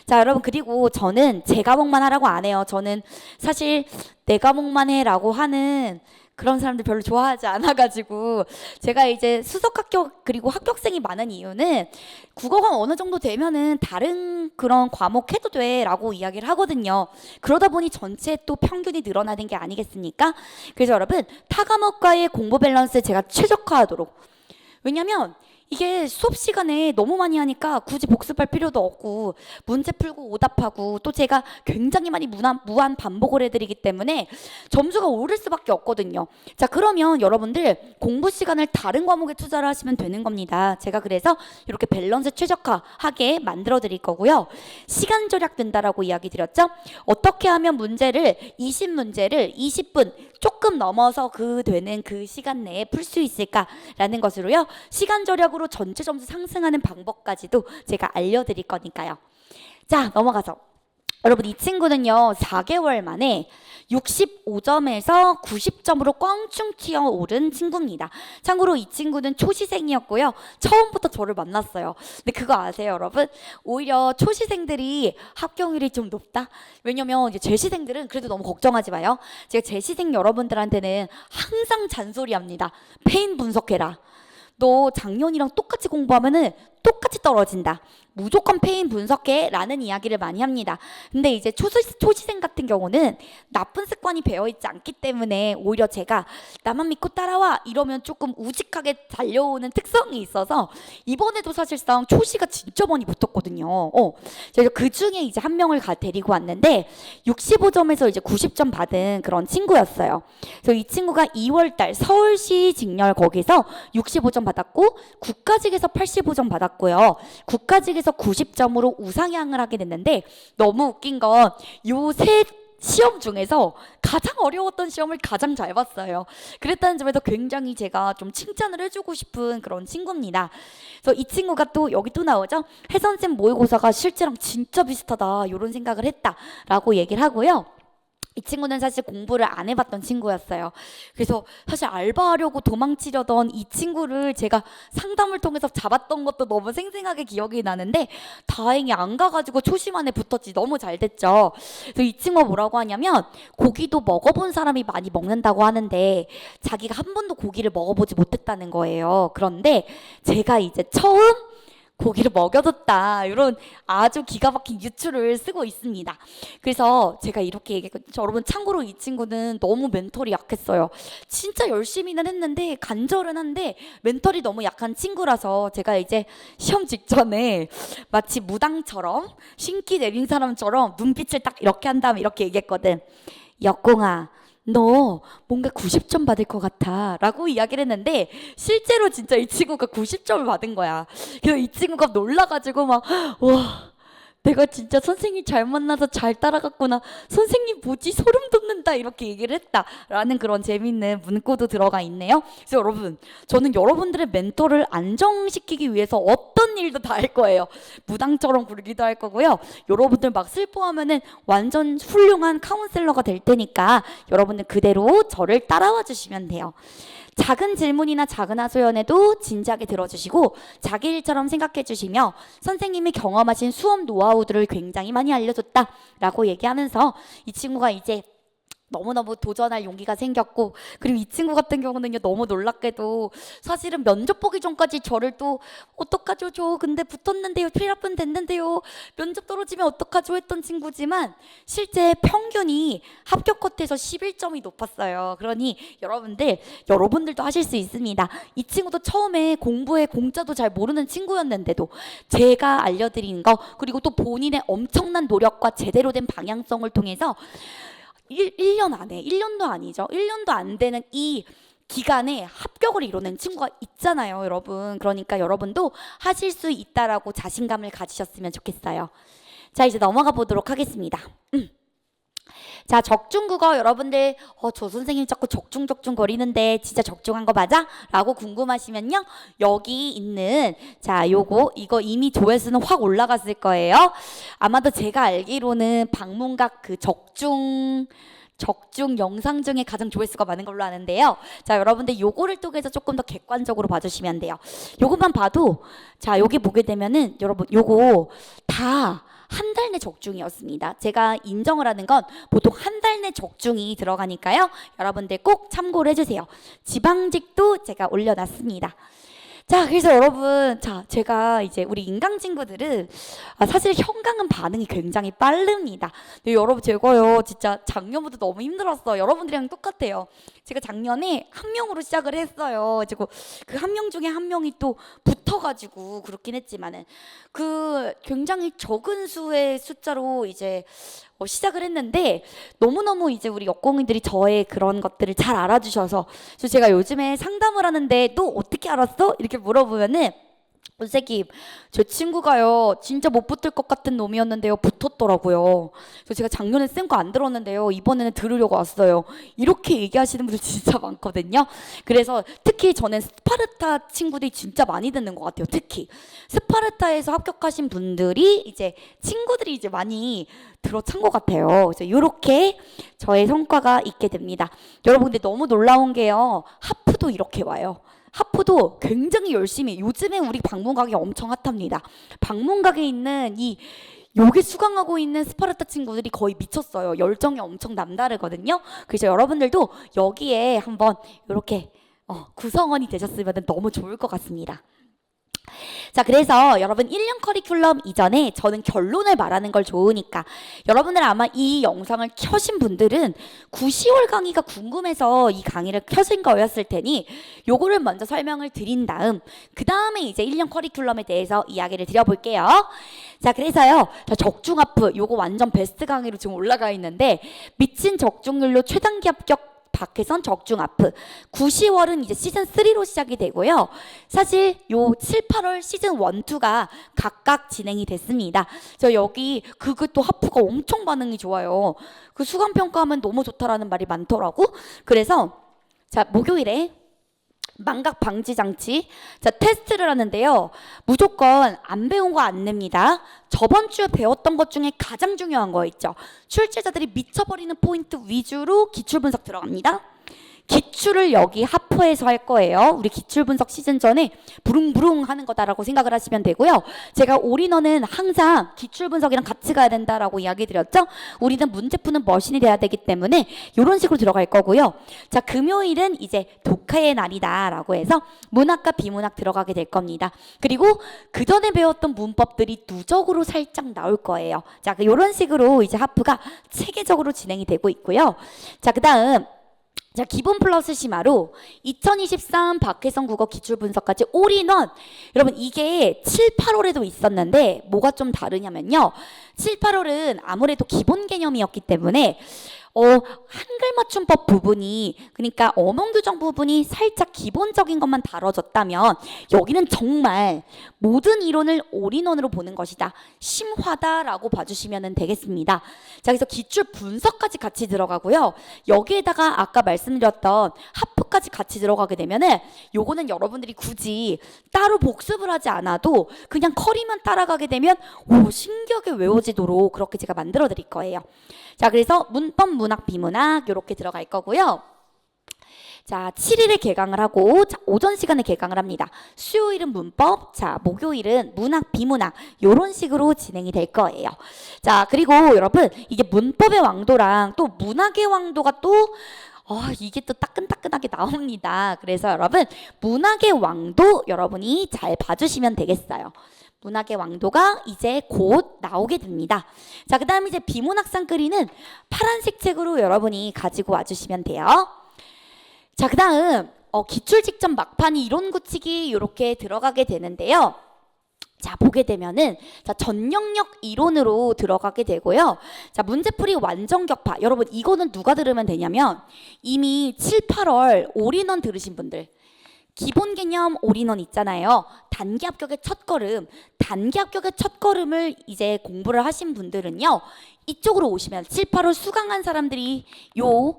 S1: 자, 여러분, 그리고 저는 제 과목만 하라고 안 해요. 저는 사실 내 과목만 해라고 하는 그런 사람들 별로 좋아하지 않아가지고 제가 이제 수석 합격 그리고 합격생이 많은 이유는 국어가 어느 정도 되면은 다른 그런 과목 해도 돼라고 이야기를 하거든요. 그러다 보니 전체 또 평균이 늘어나는 게 아니겠습니까? 그래서 여러분, 타 과목과의 공부 밸런스 제가 최적화하도록, 왜냐면 이게 수업 시간에 너무 많이 하니까 굳이 복습할 필요도 없고 문제 풀고 오답하고 또 제가 굉장히 많이 무한 반복을 해드리기 때문에 점수가 오를 수밖에 없거든요. 자, 그러면 여러분들 공부 시간을 다른 과목에 투자를 하시면 되는 겁니다. 제가 그래서 이렇게 밸런스 최적화하게 만들어 드릴 거고요. 시간 절약 된다라고 이야기 드렸죠. 어떻게 하면 문제를 20문제를 20분 조금 넘어서 되는 그 시간 내에 풀 수 있을까라는 것으로요. 시간 절약으로 전체 점수 상승하는 방법까지도 제가 알려드릴 거니까요. 자, 넘어가서 여러분, 이 친구는요 4개월 만에 65점에서 90점으로 꽝충 튀어오른 친구입니다. 참고로 이 친구는 초시생이었고요. 처음부터 저를 만났어요. 근데 그거 아세요, 여러분? 오히려 초시생들이 합격률이 좀 높다? 왜냐면 이제 재시생들은 그래도 너무 걱정하지 마요. 제가 재시생 여러분들한테는 항상 잔소리합니다. 페인 분석해라. 너 작년이랑 똑같이 공부하면은 똑같이 떨어진다. 무조건 페인 분석해 라는 이야기를 많이 합니다. 근데 이제 초시생 같은 경우는 나쁜 습관이 배어있지 않기 때문에 오히려 제가 나만 믿고 따라와 이러면 조금 우직하게 달려오는 특성이 있어서 이번에도 사실상 초시가 진짜 많이 붙었거든요. 제가 그 중에 이제 한 명을 데리고 왔는데 65점에서 이제 90점 받은 그런 친구였어요. 그래서 이 친구가 2월달 서울시 직렬 거기서 65점 받았고 국가직에서 85점 받았고요. 국가직에서 90점으로 우상향을 하게 됐는데 너무 웃긴 건 요 세 시험 중에서 가장 어려웠던 시험을 가장 잘 봤어요. 그랬다는 점에서 굉장히 제가 좀 칭찬을 해주고 싶은 그런 친구입니다. 그래서 이 친구가 또 여기 또 나오죠. 혜선쌤 모의고사가 실제랑 진짜 비슷하다 이런 생각을 했다라고 얘기를 하고요. 이 친구는 사실 공부를 안 해봤던 친구였어요. 그래서 사실 알바하려고 도망치려던 이 친구를 제가 상담을 통해서 잡았던 것도 너무 생생하게 기억이 나는데 다행히 안 가가지고 초심안에 붙었지. 너무 잘 됐죠. 그래서 이 친구가 뭐라고 하냐면 고기도 먹어본 사람이 많이 먹는다고 하는데 자기가 한 번도 고기를 먹어보지 못했다는 거예요. 그런데 제가 이제 처음 고기를 먹여줬다 이런 아주 기가 막힌 유추를 쓰고 있습니다. 그래서 제가 이렇게 얘기했거든요. 여러분, 참고로 이 친구는 너무 멘털이 약했어요. 진짜 열심히는 했는데 간절은 한데 멘털이 너무 약한 친구라서 제가 이제 시험 직전에 마치 무당처럼 신기 내린 사람처럼 눈빛을 딱 이렇게 한 다음에 이렇게 얘기했거든. 역공아, 너 뭔가 90점 받을 것 같아 라고 이야기를 했는데 실제로 진짜 이 친구가 90점을 받은 거야. 그래서 이 친구가 놀라가지고 막 와, 내가 진짜 선생님 잘 만나서 잘 따라갔구나. 선생님 뭐지? 소름 돋는다. 이렇게 얘기를 했다라는 그런 재밌는 문구도 들어가 있네요. 그래서 여러분, 저는 여러분들의 멘토를 안정시키기 위해서 어떤 일도 다 할 거예요. 무당처럼 굴기도 할 거고요. 여러분들 막 슬퍼하면은 완전 훌륭한 카운셀러가 될 테니까 여러분들 그대로 저를 따라와 주시면 돼요. 작은 질문이나 작은 하소연에도 진지하게 들어주시고 자기 일처럼 생각해 주시며 선생님이 경험하신 수업 노하우들을 굉장히 많이 알려줬다라고 얘기하면서 이 친구가 이제 너무너무 도전할 용기가 생겼고, 그리고 이 친구 같은 경우는요 너무 놀랍게도 사실은 면접 보기 전까지 저를 또 어떡하죠, 저 근데 붙었는데요, 필합은 됐는데요, 면접 떨어지면 어떡하죠 했던 친구지만 실제 평균이 합격 컷에서 11점이 높았어요. 그러니 여러분들도 하실 수 있습니다. 이 친구도 처음에 공부에 공짜도 잘 모르는 친구였는데도 제가 알려드린 거, 그리고 또 본인의 엄청난 노력과 제대로 된 방향성을 통해서 1년 안에, 1년도 아니죠. 1년도 안 되는 이 기간에 합격을 이뤄낸 친구가 있잖아요, 여러분. 그러니까 여러분도 하실 수 있다라고 자신감을 가지셨으면 좋겠어요. 자, 이제 넘어가 보도록 하겠습니다. 자, 적중국어 여러분들 저 선생님 자꾸 적중적중 거리는데 진짜 적중한 거 맞아? 라고 궁금하시면요. 여기 있는 자, 이거 이미 조회수는 확 올라갔을 거예요. 아마도 제가 알기로는 방문각 그 적중 영상 중에 가장 조회수가 많은 걸로 아는데요. 자, 여러분들 요거를 통해서 조금 더 객관적으로 봐주시면 돼요. 요것만 봐도 자, 여기 보게 되면은 여러분 요거 다 한 달 내 적중이었습니다. 제가 인정을 하는 건 보통 한 달 내 적중이 들어가니까요. 여러분들 꼭 참고를 해주세요. 지방직도 제가 올려놨습니다. 자, 그래서 여러분, 자, 제가 이제 우리 인강 친구들은 사실 현강은 반응이 굉장히 빠릅니다. 근데 여러분, 제가요, 진짜 작년부터 너무 힘들었어요. 여러분들이랑 똑같아요. 제가 작년에 한 명으로 시작을 했어요. 그리고 그 한 명 중에 한 명이 또 붙어가지고 그렇긴 했지만은 그 굉장히 적은 수의 숫자로 이제 시작을 했는데 너무너무 이제 우리 역공인들이 저의 그런 것들을 잘 알아주셔서 그래서 제가 요즘에 상담을 하는데 너 어떻게 알았어? 이렇게 물어보면은 선생님, 제 친구가요 진짜 못 붙을 것 같은 놈이었는데요 붙었더라고요. 그래서 제가 작년에 쌤 거 안 들었는데요 이번에는 들으려고 왔어요. 이렇게 얘기하시는 분들 진짜 많거든요. 그래서 특히 저는 스파르타 친구들이 진짜 많이 듣는 것 같아요. 특히 스파르타에서 합격하신 분들이 이제 친구들이 이제 많이 들어찬 것 같아요. 그래서 이렇게 저의 성과가 있게 됩니다. 여러분 근데 너무 놀라운 게요 하프도 이렇게 와요. 하프도 굉장히 열심히 요즘에 우리 방문각이 엄청 핫합니다. 방문각에 있는 여기 수강하고 있는 스파르타 친구들이 거의 미쳤어요. 열정이 엄청 남다르거든요. 그래서 여러분들도 여기에 한번 이렇게 구성원이 되셨으면 너무 좋을 것 같습니다. 자, 그래서 여러분 1년 커리큘럼 이전에 저는 결론을 말하는 걸 좋으니까 여러분들 아마 이 영상을 켜신 분들은 9, 10월 강의가 궁금해서 이 강의를 켜신 거였을 테니 요거를 먼저 설명을 드린 다음 그 다음에 이제 1년 커리큘럼에 대해서 이야기를 드려볼게요. 자, 그래서요 적중하프 요거 완전 베스트 강의로 지금 올라가 있는데 미친 적중률로 최단기 합격 박혜선 적중하프 9, 10월은 이제 시즌 3로 시작이 되고요. 사실 요 7, 8월 시즌 1, 2가 각각 진행이 됐습니다. 저 여기 그것도 하프가 엄청 반응이 좋아요. 그 수강 평가하면 너무 좋다라는 말이 많더라고. 그래서 자, 목요일에 망각 방지 장치 자 테스트를 하는데요. 무조건 안 배운 거 안 냅니다. 저번 주에 배웠던 것 중에 가장 중요한 거 있죠. 출제자들이 미쳐버리는 포인트 위주로 기출 분석 들어갑니다. 기출을 여기 하프에서 할 거예요. 우리 기출 분석 시즌 전에 부릉부릉 하는 거다라고 생각을 하시면 되고요. 제가 올인원은 항상 기출 분석이랑 같이 가야 된다라고 이야기 드렸죠. 우리는 문제 푸는 머신이 돼야 되기 때문에 이런 식으로 들어갈 거고요. 자, 금요일은 이제 독해의 날이다라고 해서 문학과 비문학 들어가게 될 겁니다. 그리고 그 전에 배웠던 문법들이 누적으로 살짝 나올 거예요. 자, 이런 식으로 이제 하프가 체계적으로 진행이 되고 있고요. 자, 그다음 자, 기본 플러스 심화로 2023 박혜선 국어 기출 분석까지 올인원 여러분 이게 7, 8월에도 있었는데 뭐가 좀 다르냐면요. 7, 8월은 아무래도 기본 개념이었기 때문에 한글 맞춤법 부분이 그러니까 어명 규정 부분이 살짝 기본적인 것만 다뤄졌다면 여기는 정말 모든 이론을 올인원으로 보는 것이다. 심화다라고 봐주시면 되겠습니다. 자, 그래서 기출 분석까지 같이 들어가고요. 여기에다가 아까 말씀드렸던 하프까지 같이 들어가게 되면은 요거는 여러분들이 굳이 따로 복습을 하지 않아도 그냥 커리만 따라가게 되면 신기하게 외워지도록 그렇게 제가 만들어 드릴 거예요. 자, 그래서 문법, 문학, 비문학 이렇게 들어갈 거고요. 자, 7일에 개강을 하고 자, 오전 시간에 개강을 합니다. 수요일은 문법, 자, 목요일은 문학, 비문학 이런 식으로 진행이 될 거예요. 자, 그리고 여러분 이게 문법의 왕도랑 또 문학의 왕도가 또 이게 또 따끈따끈하게 나옵니다. 그래서 여러분 문학의 왕도 여러분이 잘 봐주시면 되겠어요. 문학의 왕도가 이제 곧 나오게 됩니다. 자, 그 다음 이제 비문학 쌍끌이는 파란색 책으로 여러분이 가지고 와주시면 돼요. 자, 그 다음 기출 직전 막판이 이론 굳히기 이렇게 들어가게 되는데요. 자, 보게 되면은 자, 전 영역 이론으로 들어가게 되고요. 자, 문제풀이 완전 격파. 여러분 이거는 누가 들으면 되냐면 이미 7, 8월 올인원 들으신 분들 기본 개념 올인원 있잖아요. 단기 합격의 첫걸음. 단기 합격의 첫걸음을 이제 공부를 하신 분들은요. 이쪽으로 오시면 7, 8월 수강한 사람들이 요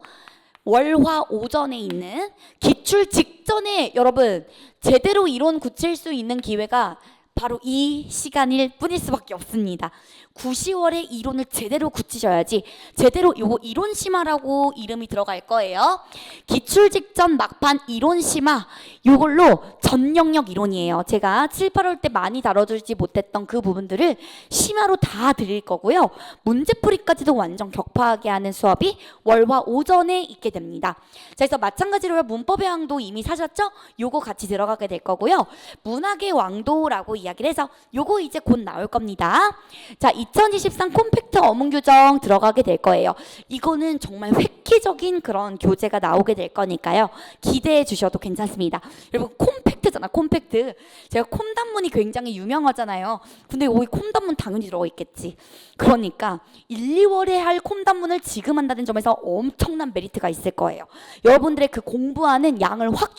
S1: 월화 오전에 있는 기출 직전에 여러분 제대로 이론 굳힐 수 있는 기회가 바로 이 시간일 뿐일 수밖에 없습니다. 9, 10월에 이론을 제대로 굳히셔야지 제대로 요거 이론 심화라고 이름이 들어갈 거예요. 기출 직전 막판 이론 심화 요걸로 전 영역 이론이에요. 제가 7, 8월 때 많이 다뤄주지 못했던 그 부분들을 심화로 다 드릴 거고요. 문제풀이까지도 완전 격파하게 하는 수업이 월화 오전에 있게 됩니다. 자, 그래서 마찬가지로 문법의 왕도 이미 사셨죠? 요거 같이 들어가게 될 거고요. 문학의 왕도라고 이야기를 해서 요거 이제 곧 나올 겁니다. 자, 2023 콤팩트 어문 규정 들어가게 될 거예요. 이거는 정말 획기적인 그런 교재가 나오게 될 거니까요. 기대해 주셔도 괜찮습니다. 여러분 콤팩트잖아, 콤팩트. 제가 콤단문이 굉장히 유명하잖아요. 근데 여기 콤단문 당연히 들어가 있겠지. 그러니까 1, 2월에 할 콤단문을 지금 한다는 점에서 엄청난 메리트가 있을 거예요. 여러분들의 그 공부하는 양을 확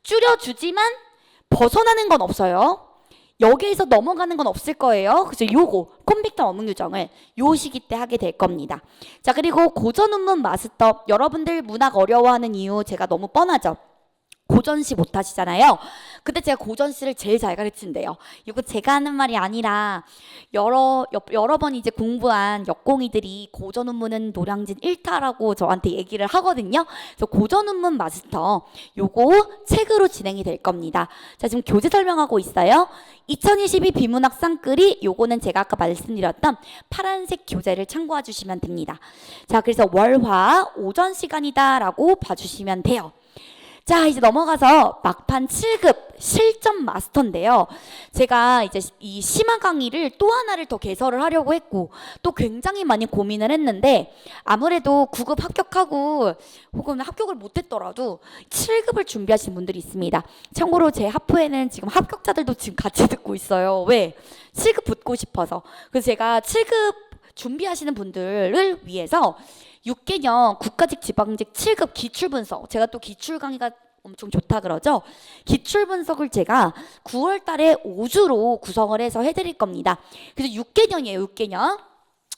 S1: 줄여주지만 벗어나는 건 없어요. 여기에서 넘어가는 건 없을 거예요. 그래서 요거 콤팩트 어문 규정을 요 시기 때 하게 될 겁니다. 자, 그리고 고전 운문 마스터. 여러분들 문학 어려워하는 이유 제가 너무 뻔하죠. 고전시 못하시잖아요. 근데 제가 고전시를 제일 잘 가르친대요. 이거 제가 하는 말이 아니라 여러 번 이제 공부한 역공이들이 고전 운문은 노량진 1타라고 저한테 얘기를 하거든요. 그래서 고전 운문 마스터 요거 책으로 진행이 될 겁니다. 자, 지금 교재 설명하고 있어요. 2022 비문학 쌍끌이 요거는 제가 아까 말씀드렸던 파란색 교재를 참고해 주시면 됩니다. 자, 그래서 월화 오전 시간이다라고 봐주시면 돼요. 자, 이제 넘어가서 막판 7급 실전 마스터인데요. 제가 이제 이 심화 강의를 또 하나를 더 개설을 하려고 했고 또 굉장히 많이 고민을 했는데 아무래도 9급 합격하고 혹은 합격을 못했더라도 7급을 준비하신 분들이 있습니다. 참고로 제 하프에는 지금 합격자들도 지금 같이 듣고 있어요. 왜? 7급 붙고 싶어서. 그래서 제가 7급 준비하시는 분들을 위해서 6개년 국가직 지방직 7급 기출분석, 제가 또 기출 강의가 엄청 좋다 그러죠. 기출분석을 제가 9월 달에 5주로 구성을 해서 해드릴 겁니다. 그래서 6개년이에요. 6개년.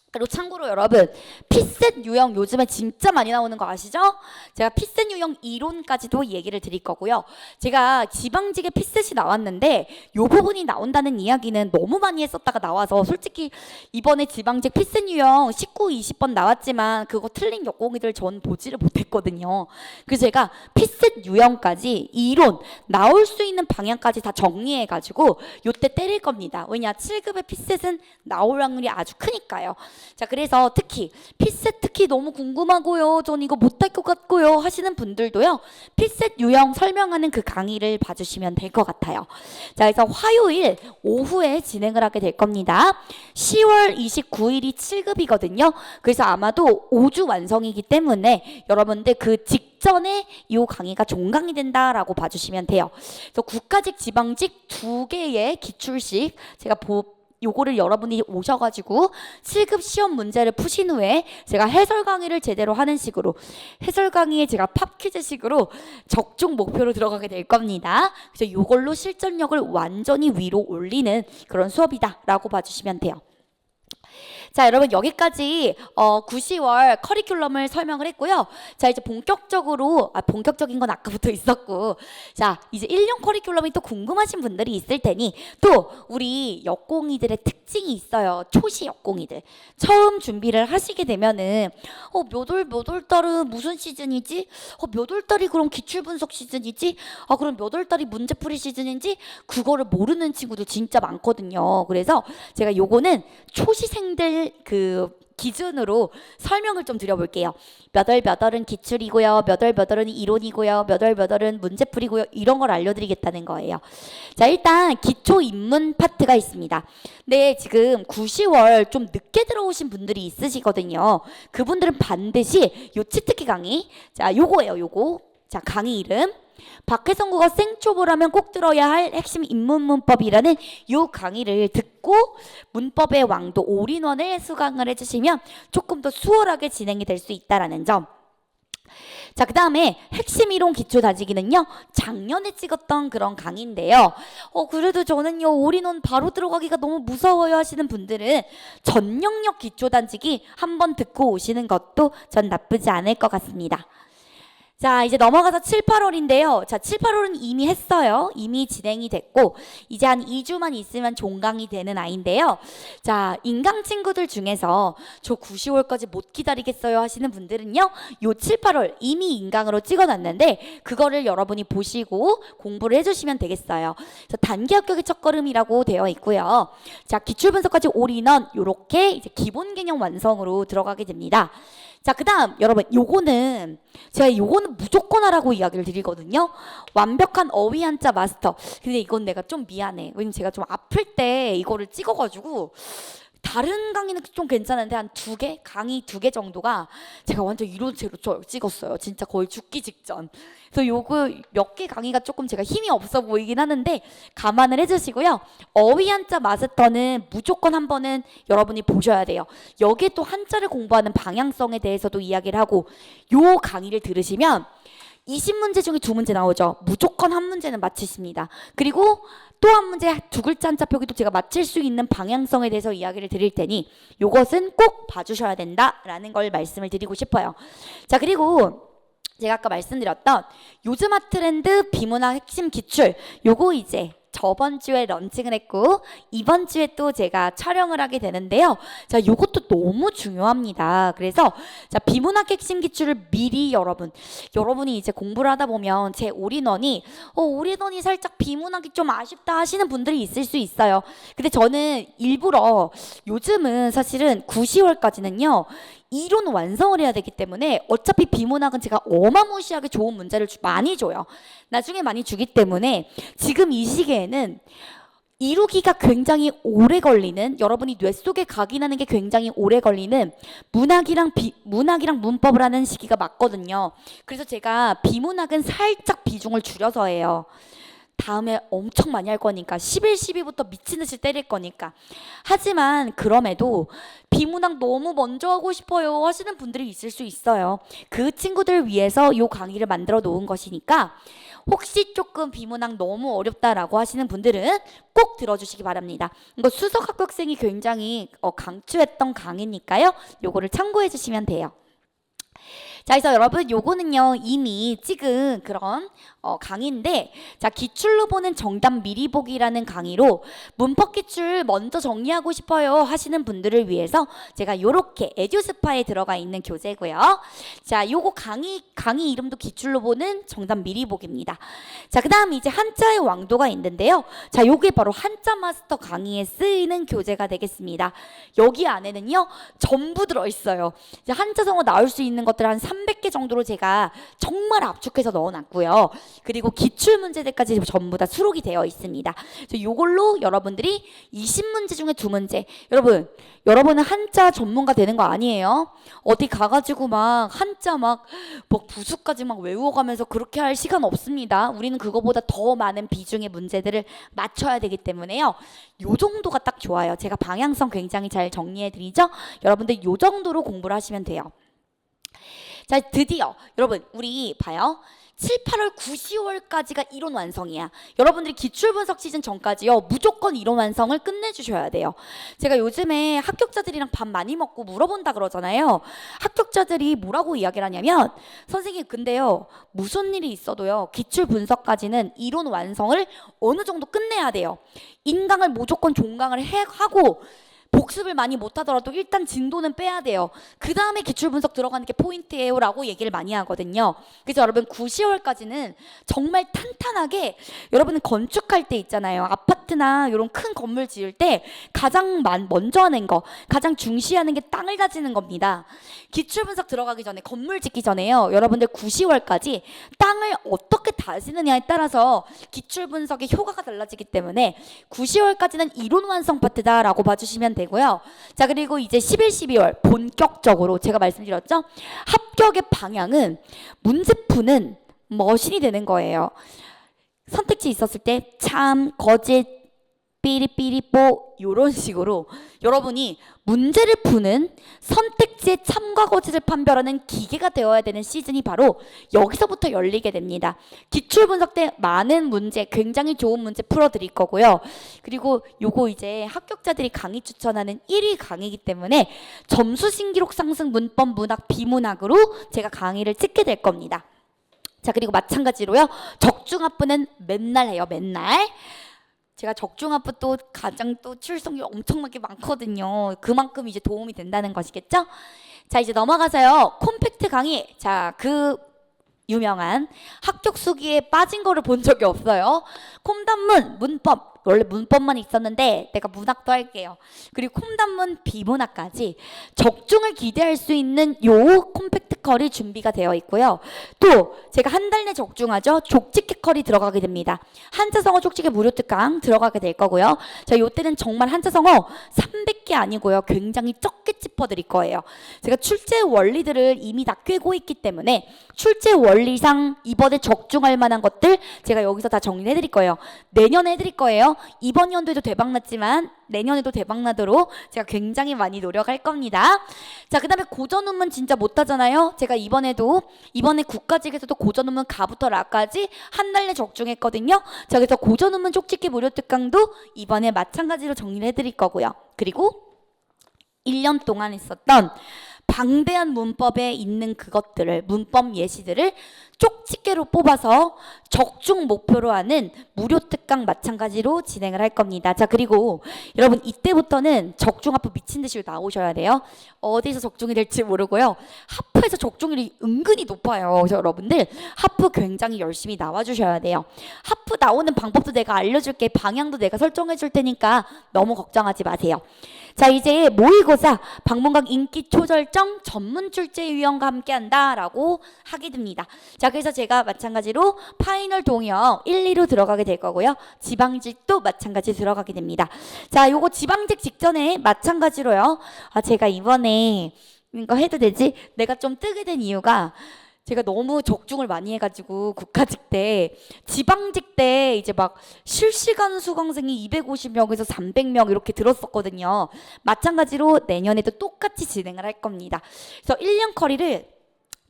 S1: 그리고 참고로 여러분 피셋 유형 요즘에 진짜 많이 나오는 거 아시죠? 제가 피셋 유형 이론까지도 얘기를 드릴 거고요. 제가 지방직에 피셋이 나왔는데 요 부분이 나온다는 이야기는 너무 많이 했었다가 나와서 솔직히 이번에 지방직 피셋 유형 19, 20번 나왔지만 그거 틀린 역공이들 전 보지를 못했거든요. 그래서 제가 피셋 유형까지 이론 나올 수 있는 방향까지 다 정리해가지고 요때 때릴 겁니다. 왜냐 7급의 피셋은 나올 확률이 아주 크니까요. 자, 그래서 특히 피셋 특히 너무 궁금하고요. 전 이거 못할 것 같고요 하시는 분들도요. 피셋 유형 설명하는 그 강의를 봐주시면 될 것 같아요. 자, 그래서 화요일 오후에 진행을 하게 될 겁니다. 10월 29일이 7급이거든요. 그래서 아마도 5주 완성이기 때문에 여러분들 그 직전에 이 강의가 종강이 된다라고 봐주시면 돼요. 그래서 국가직, 지방직 두 개의 기출식 제가 요거를 여러분이 오셔가지고 7급 시험 문제를 푸신 후에 제가 해설 강의를 제대로 하는 식으로 해설 강의에 제가 팝 퀴즈식으로 적중 목표로 들어가게 될 겁니다. 그래서 요걸로 실전력을 완전히 위로 올리는 그런 수업이다 라고 봐주시면 돼요. 자, 여러분 여기까지 9, 10월 커리큘럼을 설명을 했고요. 자, 이제 본격적인 건 아까부터 있었고, 자, 이제 1년 커리큘럼이 또 궁금하신 분들이 있을 테니 또 우리 역공이들의 특징이 있어요. 초시 역공이들 처음 준비를 하시게 되면은 몇 월 달은 무슨 시즌이지? 몇 월 달이 그럼 기출 분석 시즌이지? 그럼 몇 월 달이 문제풀이 시즌인지 그거를 모르는 친구들 진짜 많거든요. 그래서 제가 요거는 초시생들 그 기준으로 설명을 좀 드려볼게요. 몇 월은 기출이고요. 몇 월은 이론이고요. 몇 월은 문제풀이고요. 이런 걸 알려드리겠다는 거예요. 자, 일단 기초 입문 파트가 있습니다. 네, 지금 9, 10월 좀 늦게 들어오신 분들이 있으시거든요. 그분들은 반드시 요 치트키 강의, 자, 요거예요. 요거. 자, 강의 이름 박혜성 국어 생초보라면 꼭 들어야 할 핵심 입문 문법이라는 요 강의를 듣고 문법의 왕도 올인원을 수강을 해주시면 조금 더 수월하게 진행이 될 수 있다라는 점. 자, 그 다음에 핵심 이론 기초 다지기는요, 작년에 찍었던 그런 강의인데요. 그래도 저는요, 올인원 바로 들어가기가 너무 무서워요 하시는 분들은 전 영역 기초 다지기 한번 듣고 오시는 것도 전 나쁘지 않을 것 같습니다. 자, 이제 넘어가서 7, 8월인데요. 자, 7, 8월은 이미 했어요. 이미 진행이 됐고 이제 한 2주만 있으면 종강이 되는 아이인데요. 자, 인강 친구들 중에서 저 9, 10월까지 못 기다리겠어요 하시는 분들은요. 요 7, 8월 이미 인강으로 찍어놨는데 그거를 여러분이 보시고 공부를 해주시면 되겠어요. 그래서 단기 합격의 첫걸음이라고 되어 있고요. 자, 기출분석까지 올인원 요렇게 이제 기본 개념 완성으로 들어가게 됩니다. 자, 그 다음 여러분 제가 요거는 무조건 하라고 이야기를 드리거든요. 완벽한 어휘 한자 마스터. 근데 이건 내가 좀 미안해. 왜냐면 제가 좀 아플 때 이거를 찍어가지고 다른 강의는 좀 괜찮은데 한 2개? 강의 2개 정도가 제가 완전 이론체로 찍었어요. 진짜 거의 죽기 직전. 그래서 요거 몇 개 강의가 조금 제가 힘이 없어 보이긴 하는데 감안을 해주시고요. 어휘 한자 마스터는 무조건 한 번은 여러분이 보셔야 돼요. 여기에 또 한자를 공부하는 방향성에 대해서도 이야기를 하고 요 강의를 들으시면 20문제 중에 2문제 나오죠. 무조건 한 문제는 맞히십니다. 그리고 또 한 문제 2글자 한자 표기도 제가 맞힐 수 있는 방향성에 대해서 이야기를 드릴 테니 이것은 꼭 봐주셔야 된다라는 걸 말씀을 드리고 싶어요. 자, 그리고 제가 아까 말씀드렸던 요즘 핫트렌드 비문학 핵심 기출 요거 이제 저번 주에 런칭을 했고 이번 주에 또 제가 촬영을 하게 되는데요. 자, 요것도 너무 중요합니다. 그래서 자, 비문학 핵심 기출을 미리 여러분이 이제 공부를 하다 보면 제 올인원이 올인원이 살짝 비문학이 좀 아쉽다 하시는 분들이 있을 수 있어요. 근데 저는 일부러 요즘은 사실은 9, 10월까지는요. 이론 완성을 해야 되기 때문에 어차피 비문학은 제가 어마무시하게 좋은 문제를 많이 줘요. 나중에 많이 주기 때문에 지금 이 시기에는 이루기가 굉장히 오래 걸리는 여러분이 뇌 속에 각인하는 게 굉장히 오래 걸리는 문학이랑 문법을 하는 시기가 맞거든요. 그래서 제가 비문학은 살짝 비중을 줄여서 해요. 다음에 엄청 많이 할 거니까 11, 12부터 미친 듯이 때릴 거니까. 하지만 그럼에도 비문학 너무 먼저 하고 싶어요 하시는 분들이 있을 수 있어요. 그 친구들 위해서 이 강의를 만들어 놓은 것이니까 혹시 조금 비문학 너무 어렵다라고 하시는 분들은 꼭 들어주시기 바랍니다. 이거 수석 합격생이 굉장히 강추했던 강의니까요. 요거를 참고해 주시면 돼요. 자, 그래서 여러분 요거는요 이미 찍은 그런 강의인데, 자, 기출로 보는 정답 미리 보기라는 강의로 문법 기출 먼저 정리하고 싶어요 하시는 분들을 위해서 제가 요렇게 에듀스파에 들어가 있는 교재고요. 자, 요거 강의 이름도 기출로 보는 정답 미리 보기입니다. 자, 그 다음 이제 한자의 왕도가 있는데요. 자, 요게 바로 한자 마스터 강의에 쓰이는 교재가 되겠습니다. 여기 안에는요 전부 들어있어요. 이제 한자성어 나올 수 있는 것들 한 300개 정도로 제가 정말 압축해서 넣어놨고요. 그리고 기출문제들까지 전부 다 수록이 되어 있습니다. 그래서 이걸로 여러분들이 20문제 중에 2문제, 여러분은 한자 전문가 되는 거 아니에요? 어디 가가지고 막 한자 막 부수까지 막 외워가면서 그렇게 할 시간 없습니다. 우리는 그거보다 더 많은 비중의 문제들을 맞춰야 되기 때문에요. 요 정도가 딱 좋아요. 제가 방향성 굉장히 잘 정리해드리죠? 여러분들 요 정도로 공부를 하시면 돼요. 자, 드디어 여러분 우리 봐요. 7, 8월, 9, 10월까지가 이론 완성이야. 여러분들이 기출분석 시즌 전까지요 무조건 이론 완성을 끝내주셔야 돼요. 제가 요즘에 합격자들이랑 밥 많이 먹고 물어본다 그러잖아요. 합격자들이 뭐라고 이야기를 하냐면, 선생님 근데요 무슨 일이 있어도요 기출분석까지는 이론 완성을 어느 정도 끝내야 돼요. 인강을 무조건 종강을 하고 복습을 많이 못하더라도 일단 진도는 빼야 돼요. 그 다음에 기출분석 들어가는 게 포인트예요 라고 얘기를 많이 하거든요. 그래서 여러분 9, 10월까지는 정말 탄탄하게, 여러분은 건축할 때 있잖아요. 아파트나 이런 큰 건물 지을 때 가장 먼저 하는 거, 가장 중시하는 게 땅을 다지는 겁니다. 기출분석 들어가기 전에, 건물 짓기 전에요, 여러분들 9, 10월까지 땅을 어떻게 다지느냐에 따라서 기출분석의 효과가 달라지기 때문에 9, 10월까지는 이론 완성 파트다라고 봐주시면 되고요. 자, 그리고 이제 11, 12월 본격적으로 제가 말씀드렸죠. 합격의 방향은 문제 푸는 머신이 되는 거예요. 선택지 있었을 때 참, 거짓, 삐리삐리뽀 이런 식으로 여러분이 문제를 푸는 선택지의 참과 거짓을 판별하는 기계가 되어야 되는 시즌이 바로 여기서부터 열리게 됩니다. 기출분석 때 많은 문제, 굉장히 좋은 문제 풀어드릴 거고요. 그리고 요거 이제 합격자들이 강의 추천하는 1위 강의이기 때문에 점수 신기록 상승 문법, 문학, 비문학으로 제가 강의를 찍게 될 겁니다. 자, 그리고 마찬가지로요. 적중합부는 맨날 해요. 맨날. 제가 적중합부 또 가장 또 출석률 엄청나게 많거든요. 그만큼 이제 도움이 된다는 것이겠죠? 자, 이제 넘어가서요. 콤팩트 강의. 자, 그 유명한 합격 수기에 빠진 거를 본 적이 없어요. 콤단문, 문법. 원래 문법만 있었는데 내가 문학도 할게요. 그리고 콤단문, 비문학까지 적중을 기대할 수 있는 요 콤팩트 컬이 준비가 되어 있고요. 또 제가 한 달 내 적중하죠. 족집게 컬이 들어가게 됩니다. 한자성어 족집게 무료 특강 들어가게 될 거고요. 자, 요때는 정말 한자성어 300개 아니고요. 굉장히 적게 짚어드릴 거예요. 제가 출제 원리들을 이미 다 꿰고 있기 때문에 출제 원리상 이번에 적중할 만한 것들 제가 여기서 다 정리해드릴 거예요. 내년에 해드릴 거예요. 이번 연도에도 대박났지만 내년에도 대박나도록 제가 굉장히 많이 노력할 겁니다. 자, 그 다음에 고전논문 진짜 못하잖아요. 제가 이번에 국가직에서도 고전논문 가부터 라까지 한 달 내 적중했거든요. 자, 그래서 고전논문 쪽집기 무료 특강도 이번에 마찬가지로 정리를 해드릴 거고요. 그리고 1년 동안 있었던 방대한 문법에 있는 그것들을, 문법 예시들을 쪽집게로 뽑아서 적중 목표로 하는 무료 특강 마찬가지로 진행을 할 겁니다. 자, 그리고 여러분 이때부터는 적중합부 미친 듯이 나오셔야 돼요. 어디서 적중이 될지 모르고요. 하프에서 적중률이 은근히 높아요. 그래서 여러분들 하프 굉장히 열심히 나와주셔야 돼요. 하프 나오는 방법도 내가 알려줄게. 방향도 내가 설정해 줄 테니까 너무 걱정하지 마세요. 자, 이제 모의고사 방문각 인기 초절정 전문 출제위원과 함께 한다라고 하게 됩니다. 자, 그래서 제가 마찬가지로 파이널 동영 1, 2로 들어가게 될 거고요. 지방직도 마찬가지 들어가게 됩니다. 자, 요거 지방직 직전에 마찬가지로요. 제가 이번에 이거 해도 되지? 내가 좀 뜨게 된 이유가 제가 너무 적중을 많이 해가지고 국가직 때, 지방직 때 이제 막 실시간 수강생이 250명에서 300명 이렇게 들었었거든요. 마찬가지로 내년에도 똑같이 진행을 할 겁니다. 그래서 1년 커리를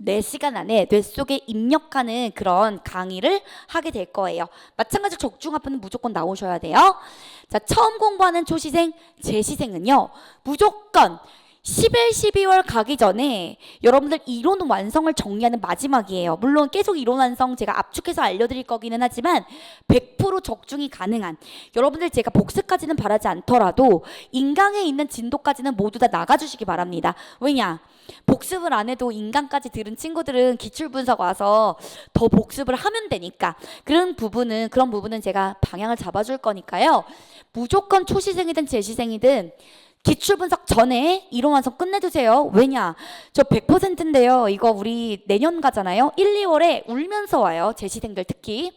S1: 4시간 안에 뇌 속에 입력하는 그런 강의를 하게 될 거예요. 마찬가지로 적중합부는 무조건 나오셔야 돼요. 자, 처음 공부하는 초시생, 재시생은요. 무조건 11, 12월 가기 전에 여러분들 이론 완성을 정리하는 마지막이에요. 물론 계속 이론 완성 제가 압축해서 알려드릴 거기는 하지만 100% 적중이 가능한, 여러분들 제가 복습까지는 바라지 않더라도 인강에 있는 진도까지는 모두 다 나가주시기 바랍니다. 왜냐? 복습을 안 해도 인강까지 들은 친구들은 기출분석 와서 더 복습을 하면 되니까 그런 부분은 제가 방향을 잡아줄 거니까요. 무조건 초시생이든 재시생이든 기출분석 전에 이론 완성 끝내두세요. 왜냐? 저 100%인데요. 이거 우리 내년 가잖아요. 1, 2월에 울면서 와요. 재시생들 특히.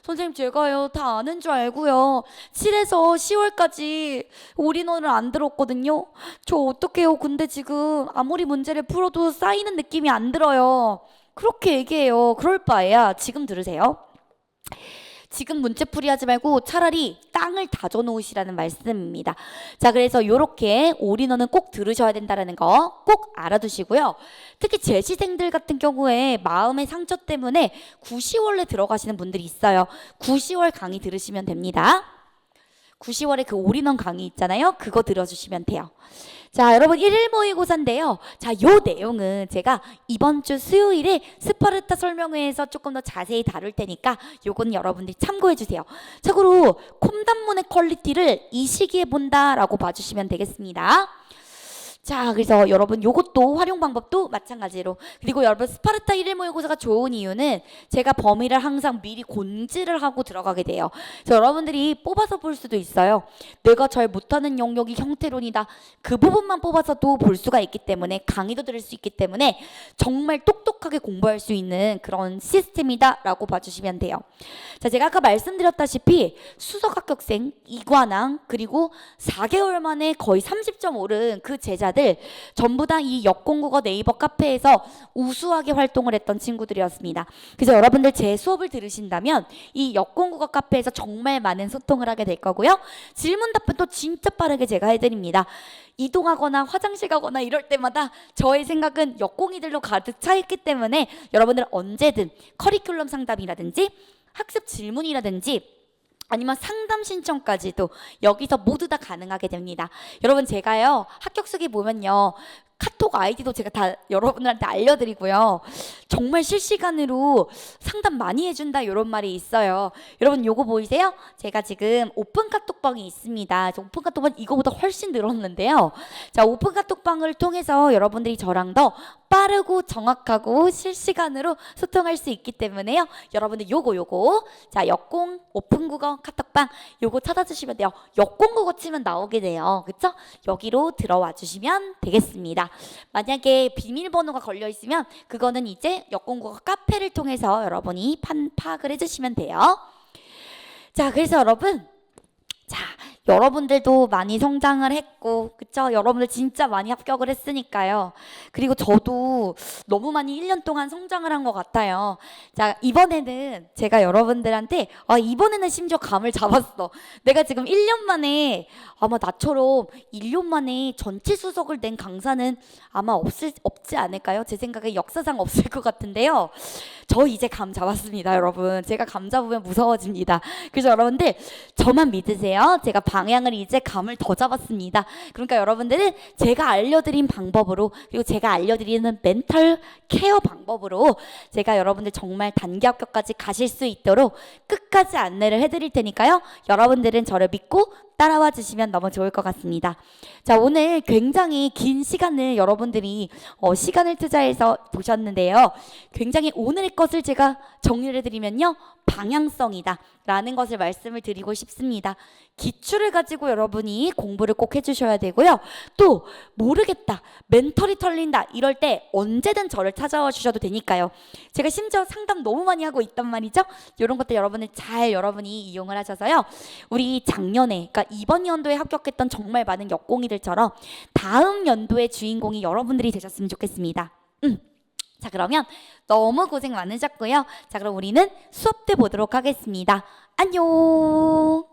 S1: 선생님 제가요 다 아는 줄 알고요. 7에서 10월까지 올인원을 안 들었거든요. 저 어떡해요. 근데 지금 아무리 문제를 풀어도 쌓이는 느낌이 안 들어요. 그렇게 얘기해요. 그럴 바에야 지금 들으세요. 지금 문제풀이 하지 말고 차라리 땅을 다져 놓으시라는 말씀입니다. 자, 그래서 이렇게 올인원은 꼭 들으셔야 된다는 거 꼭 알아두시고요. 특히 재시생들 같은 경우에 마음의 상처 때문에 9, 10월에 들어가시는 분들이 있어요. 9, 10월 강의 들으시면 됩니다. 9, 10월에 그 올인원 강의 있잖아요. 그거 들어주시면 돼요. 자, 여러분 1일 모의고사인데요. 자, 요 내용은 제가 이번 주 수요일에 스파르타 설명회에서 조금 더 자세히 다룰 테니까 요건 여러분들이 참고해 주세요. 참고로 콤단문의 퀄리티를 이 시기에 본다라고 봐주시면 되겠습니다. 자, 그래서 여러분 요것도 활용 방법도 마찬가지로, 그리고 여러분 스파르타 1일 모의고사가 좋은 이유는 제가 범위를 항상 미리 공지를 하고 들어가게 돼요. 그래서 여러분들이 뽑아서 볼 수도 있어요. 내가 잘 못하는 영역이 형태론이다. 그 부분만 뽑아서도 볼 수가 있기 때문에, 강의도 들을 수 있기 때문에 정말 똑똑하게 공부할 수 있는 그런 시스템이다 라고 봐주시면 돼요. 자, 제가 아까 말씀드렸다시피 수석 합격생 2관왕 그리고 4개월 만에 거의 30점 오른 그 제자들 제자들 전부 다 이 역공국어 네이버 카페에서 우수하게 활동을 했던 친구들이었습니다. 그래서 여러분들 제 수업을 들으신다면 이 역공국어 카페에서 정말 많은 소통을 하게 될 거고요. 질문 답변도 진짜 빠르게 제가 해드립니다. 이동하거나 화장실 가거나 이럴 때마다 저의 생각은 역공이들로 가득 차 있기 때문에 여러분들 언제든 커리큘럼 상담이라든지 학습 질문이라든지 아니면 상담 신청까지도 여기서 모두 다 가능하게 됩니다. 여러분 제가요 합격수기 보면요 카톡 아이디도 제가 다 여러분들한테 알려드리고요. 정말 실시간으로 상담 많이 해준다 이런 말이 있어요. 여러분 요거 보이세요? 제가 지금 오픈 카톡방이 있습니다. 오픈 카톡방 이거보다 훨씬 늘었는데요. 자, 오픈 카톡방을 통해서 여러분들이 저랑 더 빠르고 정확하고 실시간으로 소통할 수 있기 때문에요. 여러분들 요거 자 역공 오픈국어 카톡방 요거 찾아주시면 돼요. 역공국어 치면 나오게 돼요. 그쵸? 여기로 들어와 주시면 되겠습니다. 만약에 비밀번호가 걸려 있으면 그거는 이제 역공국어 카페를 통해서 여러분이 파악을 해주시면 돼요. 자, 그래서 여러분, 자, 여러분들도 많이 성장을 했고, 그쵸? 여러분들 진짜 많이 합격을 했으니까요. 그리고 저도 너무 많이 1년 동안 성장을 한 것 같아요. 자, 이번에는 제가 여러분들한테, 이번에는 심지어 감을 잡았어. 내가 지금 1년 만에, 아마 나처럼 1년 만에 전체 수석을 낸 강사는 아마 없지 않을까요? 제 생각에 역사상 없을 것 같은데요. 저 이제 감 잡았습니다, 여러분. 제가 감 잡으면 무서워집니다. 그래서 여러분들, 저만 믿으세요. 제가 방향을 이제 감을 더 잡았습니다. 그러니까 여러분들은 제가 알려드린 방법으로 그리고 제가 알려드리는 멘탈 케어 방법으로 제가 여러분들 정말 단기 합격까지 가실 수 있도록 끝까지 안내를 해드릴 테니까요. 여러분들은 저를 믿고 따라와 주시면 너무 좋을 것 같습니다. 자, 오늘 굉장히 긴 시간을 여러분들이 시간을 투자해서 보셨는데요. 굉장히 오늘의 것을 제가 정리를 해드리면요. 방향성이다 라는 것을 말씀을 드리고 싶습니다. 기출을 가지고 여러분이 공부를 꼭 해주셔야 되고요. 또 모르겠다, 멘털이 털린다 이럴 때 언제든 저를 찾아와 주셔도 되니까요. 제가 심지어 상담 너무 많이 하고 있단 말이죠. 이런 것들 여러분이 이용을 하셔서요. 우리 작년에 그러니까 이번 연도에 합격했던 정말 많은 역공이들처럼 다음 연도의 주인공이 여러분들이 되셨으면 좋겠습니다. 자, 그러면 너무 고생 많으셨고요. 자, 그럼 우리는 수업 때 보도록 하겠습니다. 안녕.